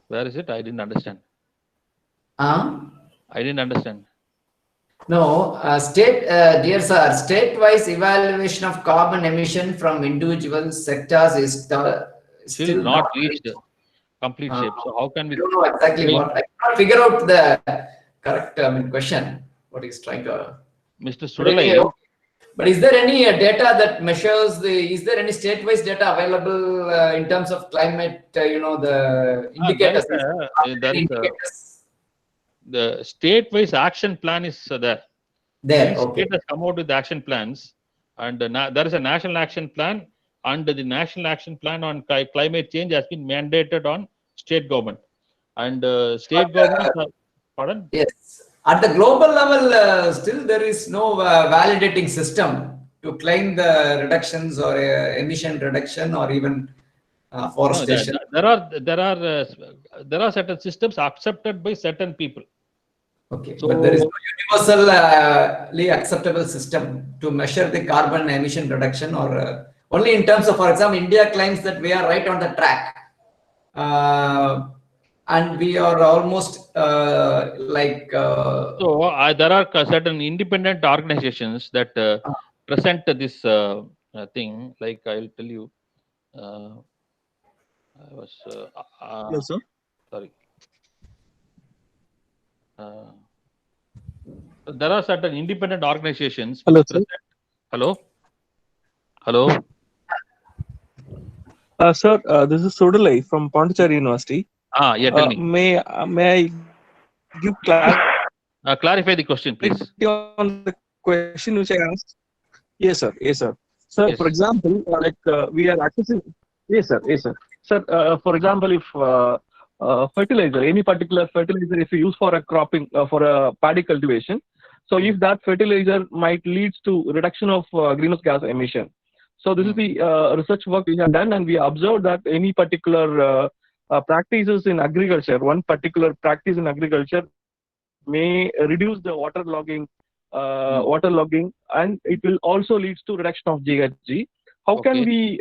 Where is it? I didn't understand. I didn't understand. No, dear sir, state-wise evaluation of carbon emission from individual sectors is still not reached complete shape. So how can we? I don't know exactly what. I cannot figure out the correct question. What he's trying to. Mr. Sudalai. But is there any data that measures is there any state-wise data available in terms of climate, the indicators? The state-wise action plan is there. There, okay. State has come out with action plans, and there is a national action plan, and the national action plan on climate change has been mandated on state government. And state government, pardon? Yes. At the global level, still there is no validating system to claim the reductions or emission reduction or even forestation. No, there are certain systems accepted by certain people. Okay, so, but there is no universally acceptable system to measure the carbon emission reduction, or only in terms of, for example, India claims that we are right on the track. And we are almost so there are certain independent organizations that present this thing. Like I'll tell you, I was yes, sir. Sorry. There are certain independent organizations. Hello, sir. Hello. Hello. Sir, this is Sudalai from Pondicherry University. Yeah, tell me. May I give clarify the question, please. On the question which I asked. Yes, sir. Yes, sir. Sir, yes. For example, we are accessing. Yes, sir. Yes, sir. Sir, for example, if fertilizer, any particular fertilizer, if you use for a cropping, for a paddy cultivation, so if that fertilizer might lead to reduction of greenhouse gas emission. So this is the research work we have done, and we observed that any particular practices in agriculture, one particular practice in agriculture may reduce the water logging, and it will also lead to reduction of GHG. How can we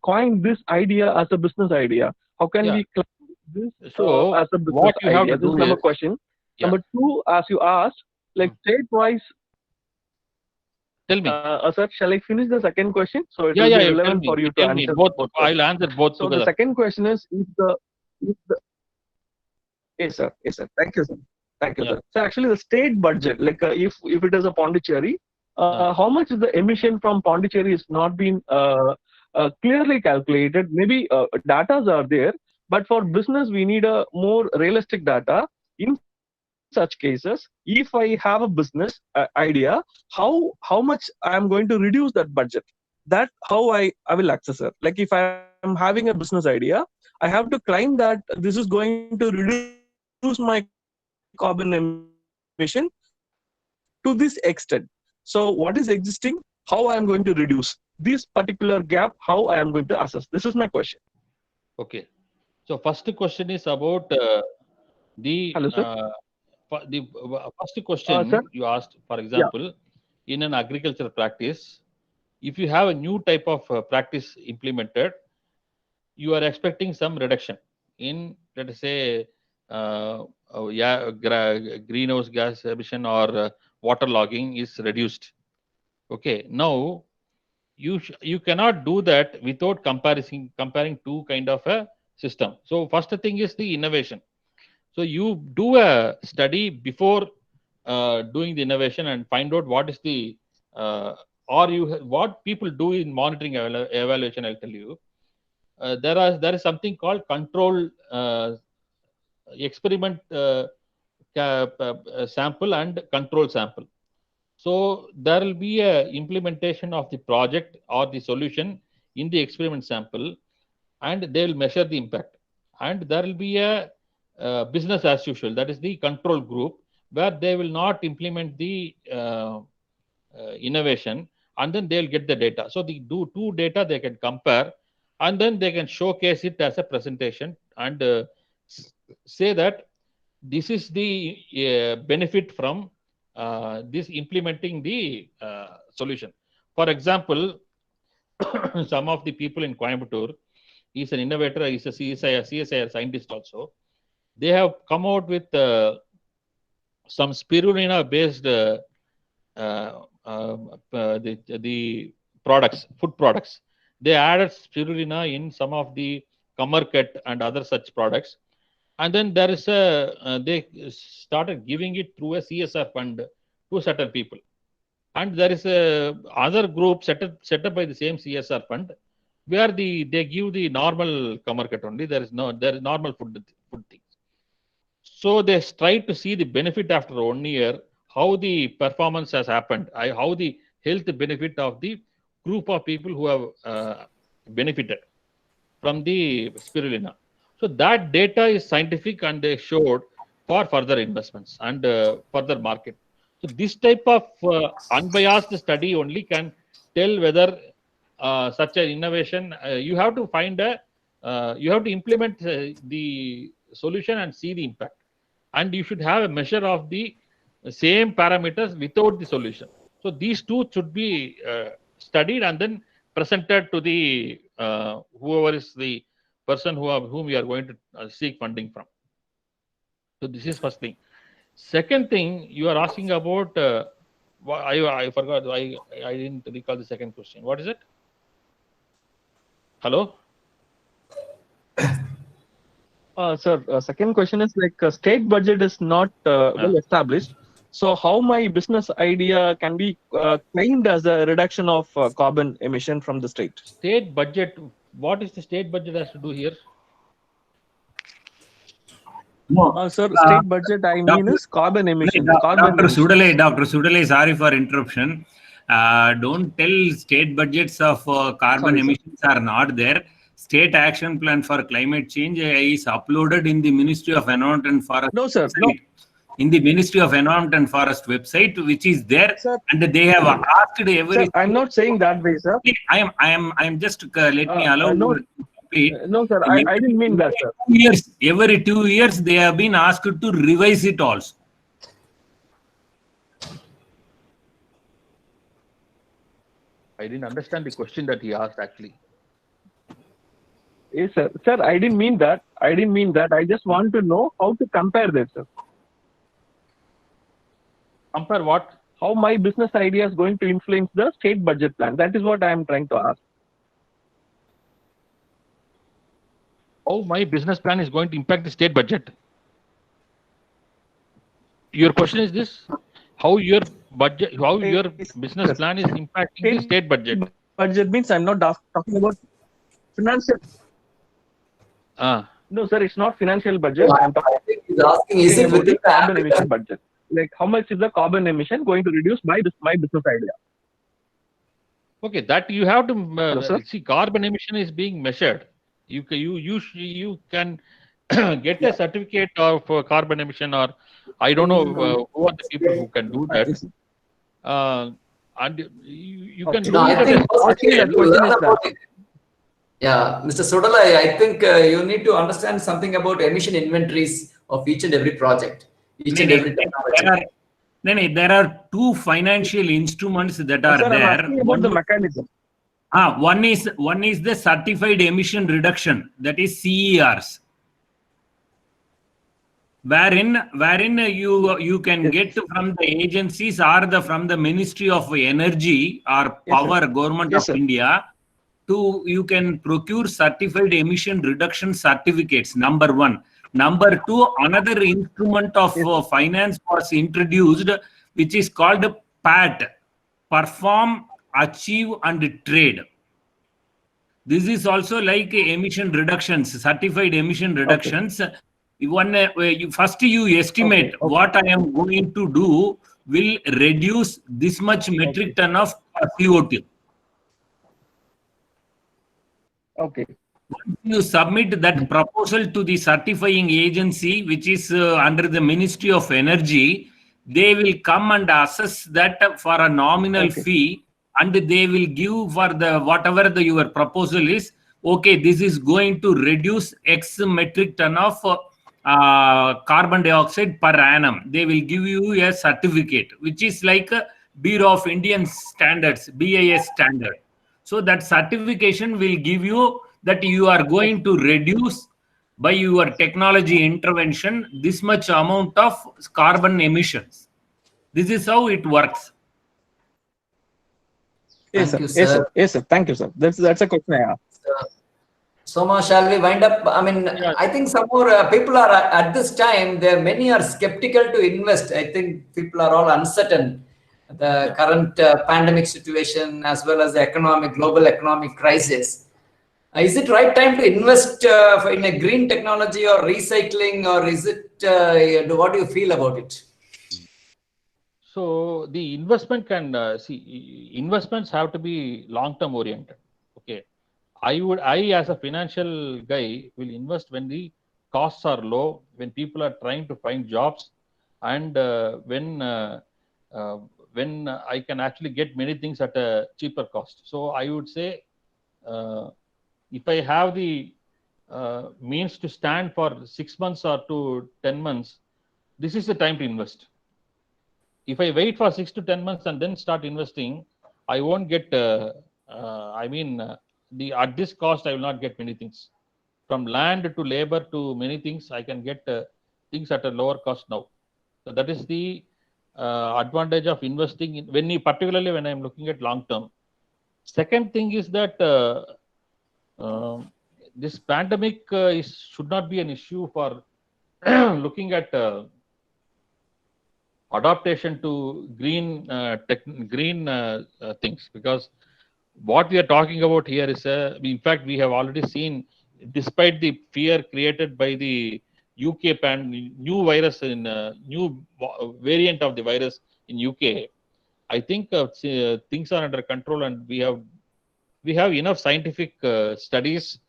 coin this idea as a business idea? How can we claim this as a business idea? This is number question. Number two, as you asked, like state-wise. Tell me. Sir, shall I finish the second question? So it will be relevant for you to answer both. I'll answer both so together. The second question is, yes, sir. Yes, sir. Thank you, sir. Thank you, sir. So actually, the state budget, like if it is a Pondicherry, how much is the emission from Pondicherry is not been clearly calculated. Maybe datas are there, but for business we need a more realistic data. In such cases, if I have a business idea, how much I am going to reduce that budget, that how I will access it. Like if I am having a business idea, I have to claim that this is going to reduce my carbon emission to this extent. So what is existing, how I am going to reduce this particular gap, how I am going to assess. This is my question. Okay. So first question is about the Hello, sir. first question Sir? you asked. For example, in an agricultural practice, if you have a new type of practice implemented, you are expecting some reduction in, let us say, greenhouse gas emission or water logging is reduced. Okay, now you cannot do that without comparing two kind of a system. So first thing is the innovation. So you do a study before doing the innovation and find out what is the what people do in monitoring evaluation. I'll tell you. There is something called control experiment sample and control sample. So there will be a implementation of the project or the solution in the experiment sample, and they will measure the impact. And there will be a business as usual, that is the control group, where they will not implement the innovation, and then they'll get the data. So the two data they can compare, and then they can showcase it as a presentation and say that this is the benefit from this implementing the solution. For example, some of the people in Coimbatore, he's an innovator, he's a CSIR scientist also. They have come out with some spirulina based the products, food products. They added spirulina in some of the Kamarkat and other such products. And then there is they started giving it through a CSR fund to certain people. And there is a other group set up by the same CSR fund, where they give the normal Kamarkat only. There is normal food things. So they try to see the benefit after 1 year, how the performance has happened, how the health benefit of the group of people who have benefited from the spirulina. So that data is scientific, and they showed for further investments and further market. So this type of unbiased study only can tell whether such an innovation, you have to find you have to implement the solution and see the impact. And you should have a measure of the same parameters without the solution. So these two should be studied and then presented to the whoever is the person whom we are going to seek funding from. So this is first thing. Second thing, you are asking about, I forgot, I didn't recall the second question. What is it? Hello? Sir, second question is like state budget is not well established. So how my business idea can be claimed as a reduction of carbon emission from the state? State budget, what is the state budget has to do here? No, Sir, state budget I mean is carbon emission. Dr. Sudalai, sorry for interruption. Don't tell state budgets of carbon emissions are not there. State action plan for climate change is uploaded in the Ministry of Environment and Forest. No, sir. Website. No. In the Ministry of Environment and Forest website, which is there, Sir, and they have asked every. Sir, I'm not saying that way, sir. I am just let me allow. No, sir. I didn't mean that, sir. Every 2 years, they have been asked to revise it also. I didn't understand the question that he asked actually. Yes, sir. Sir, I didn't mean that. I just want to know how to compare this, sir. Compare what? How my business idea is going to influence the state budget plan. That is what I am trying to ask. How my business plan is going to impact the state budget? Your question is this: how your budget, how your business plan is impacting the state budget? budget means I'm not talking about financial. No, sir, it's not financial budget. I'm I think he's asking, is talking it about within the the carbon ambit emission of- budget. Like, how much is the carbon emission going to reduce my business idea? Okay, that you have to Hello, sir? see. Carbon emission is being measured. You can get a certificate of carbon emission, or I don't know who are the people who can do that. And you can Okay. do No, it I at think a- first Actually, you that need to question learn is about it. Yeah, Mr. Sodala, I think you need to understand something about emission inventories of each and every project, each and every technology. There are two financial instruments that are Sir, I'm there. asking about the mechanism. One is the certified emission reduction, that is CERs, wherein you can get from the agencies or from the Ministry of Energy or Yes, sir. Power, Government Yes, of sir. India, you can procure certified emission reduction certificates. Number one. Number two, another instrument of finance was introduced, which is called PAT, Perform, Achieve and Trade. This is also like emission reductions, certified emission reductions. First you estimate Okay. what I am going to do will reduce this much metric ton of CO2. Okay. You submit that proposal to the certifying agency, which is under the Ministry of Energy. They will come and assess that for a nominal fee, and they will give for the whatever your proposal is. Okay, this is going to reduce X metric ton of carbon dioxide per annum. They will give you a certificate, which is like a Bureau of Indian Standards, BIS standard. So that certification will give you that you are going to reduce by your technology intervention this much amount of carbon emissions. This is how it works. Yes, Thank sir. you, Yes, sir. sir. Yes, sir. Thank you, sir. That's a question I asked. Soma, shall we wind up? I mean, Yeah. I think some more people are at this time, many are skeptical to invest. I think people are all uncertain. The current pandemic situation, as well as the global economic crisis. Is it right time to invest in a green technology or recycling, or is it, what do you feel about it? So the investment can investments have to be long-term oriented. Okay, I as a financial guy will invest when the costs are low, when people are trying to find jobs, and when I can actually get many things at a cheaper cost. So I would say, if I have the means to stand for 6 months or to 10 months, this is the time to invest. If I wait for 6 to 10 months and then start investing, I won't get. At this cost, I will not get many things. From land to labor to many things, I can get things at a lower cost now. So that is the advantage of investing in particularly when I'm looking at long term. Second thing is that this pandemic should not be an issue for looking at adaptation to green things, because what we are talking about here is in fact we have already seen, despite the fear created by the UK new virus in new variant of the virus in UK, I think things are under control, and we have enough scientific studies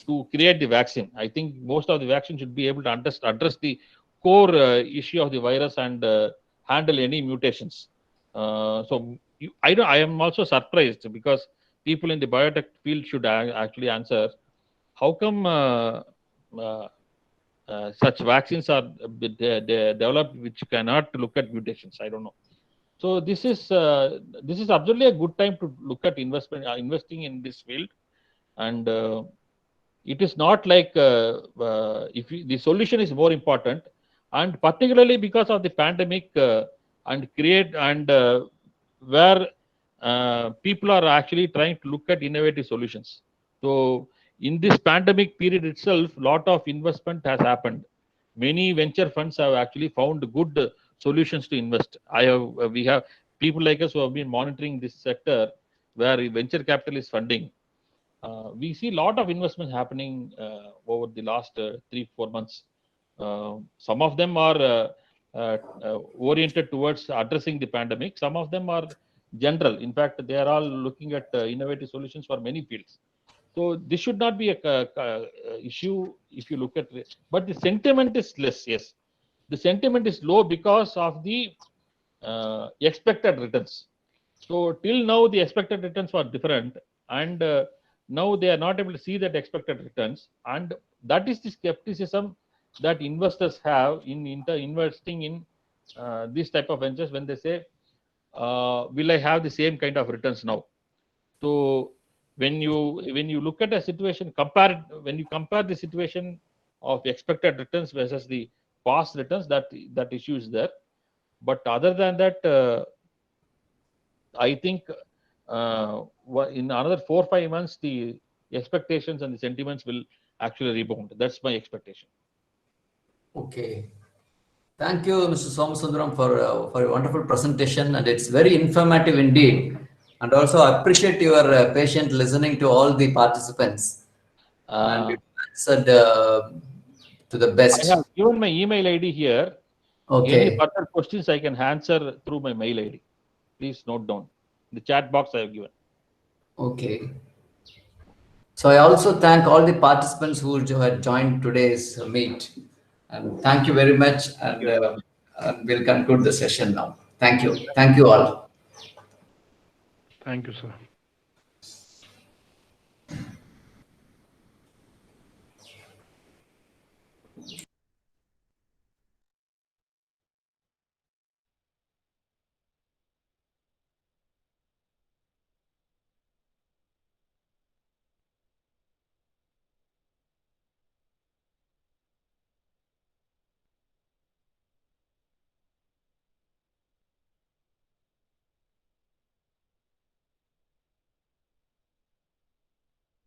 to create the vaccine. I think most of the vaccine should be able to address the core issue of the virus and handle any mutations. I am also surprised, because people in the biotech field should actually answer how come such vaccines are developed which cannot look at mutations. I don't know. So this is absolutely a good time to look at investing in this field, and it is not like the solution is more important, and particularly because of the pandemic where people are actually trying to look at innovative solutions. So in this pandemic period itself, lot of investment has happened. Many venture funds have actually found good solutions to invest. We have people like us who have been monitoring this sector. where venture capital is funding, we see a lot of investment happening over the last 3-4 months. Some of them are oriented towards addressing the pandemic. Some of them are general. In fact, they are all looking at innovative solutions for many fields. So this should not be a issue if you look at it. But the sentiment is less. Yes, the sentiment is low because of the expected returns. So till now the expected returns were different, and now they are not able to see that expected returns, and that is the skepticism that investors have in investing in this type of ventures when they say, will I have the same kind of returns now? So when you look at a situation, when you compare the situation of expected returns versus the past returns, that issue is there. But other than that, I think in another 4-5 months, the expectations and the sentiments will actually rebound. That's my expectation. Okay. Thank you, Mr. Somasundaram, for a wonderful presentation, and it's very informative indeed. And also, I appreciate your patient listening to all the participants, and you answered to the best. I have given my email ID here. Okay. Any further questions I can answer through my mail ID. Please note down. The chat box I have given. Okay. So I also thank all the participants who had joined today's meet. And thank you very much. And we'll conclude the session now. Thank you. Thank you all. Thank you, sir.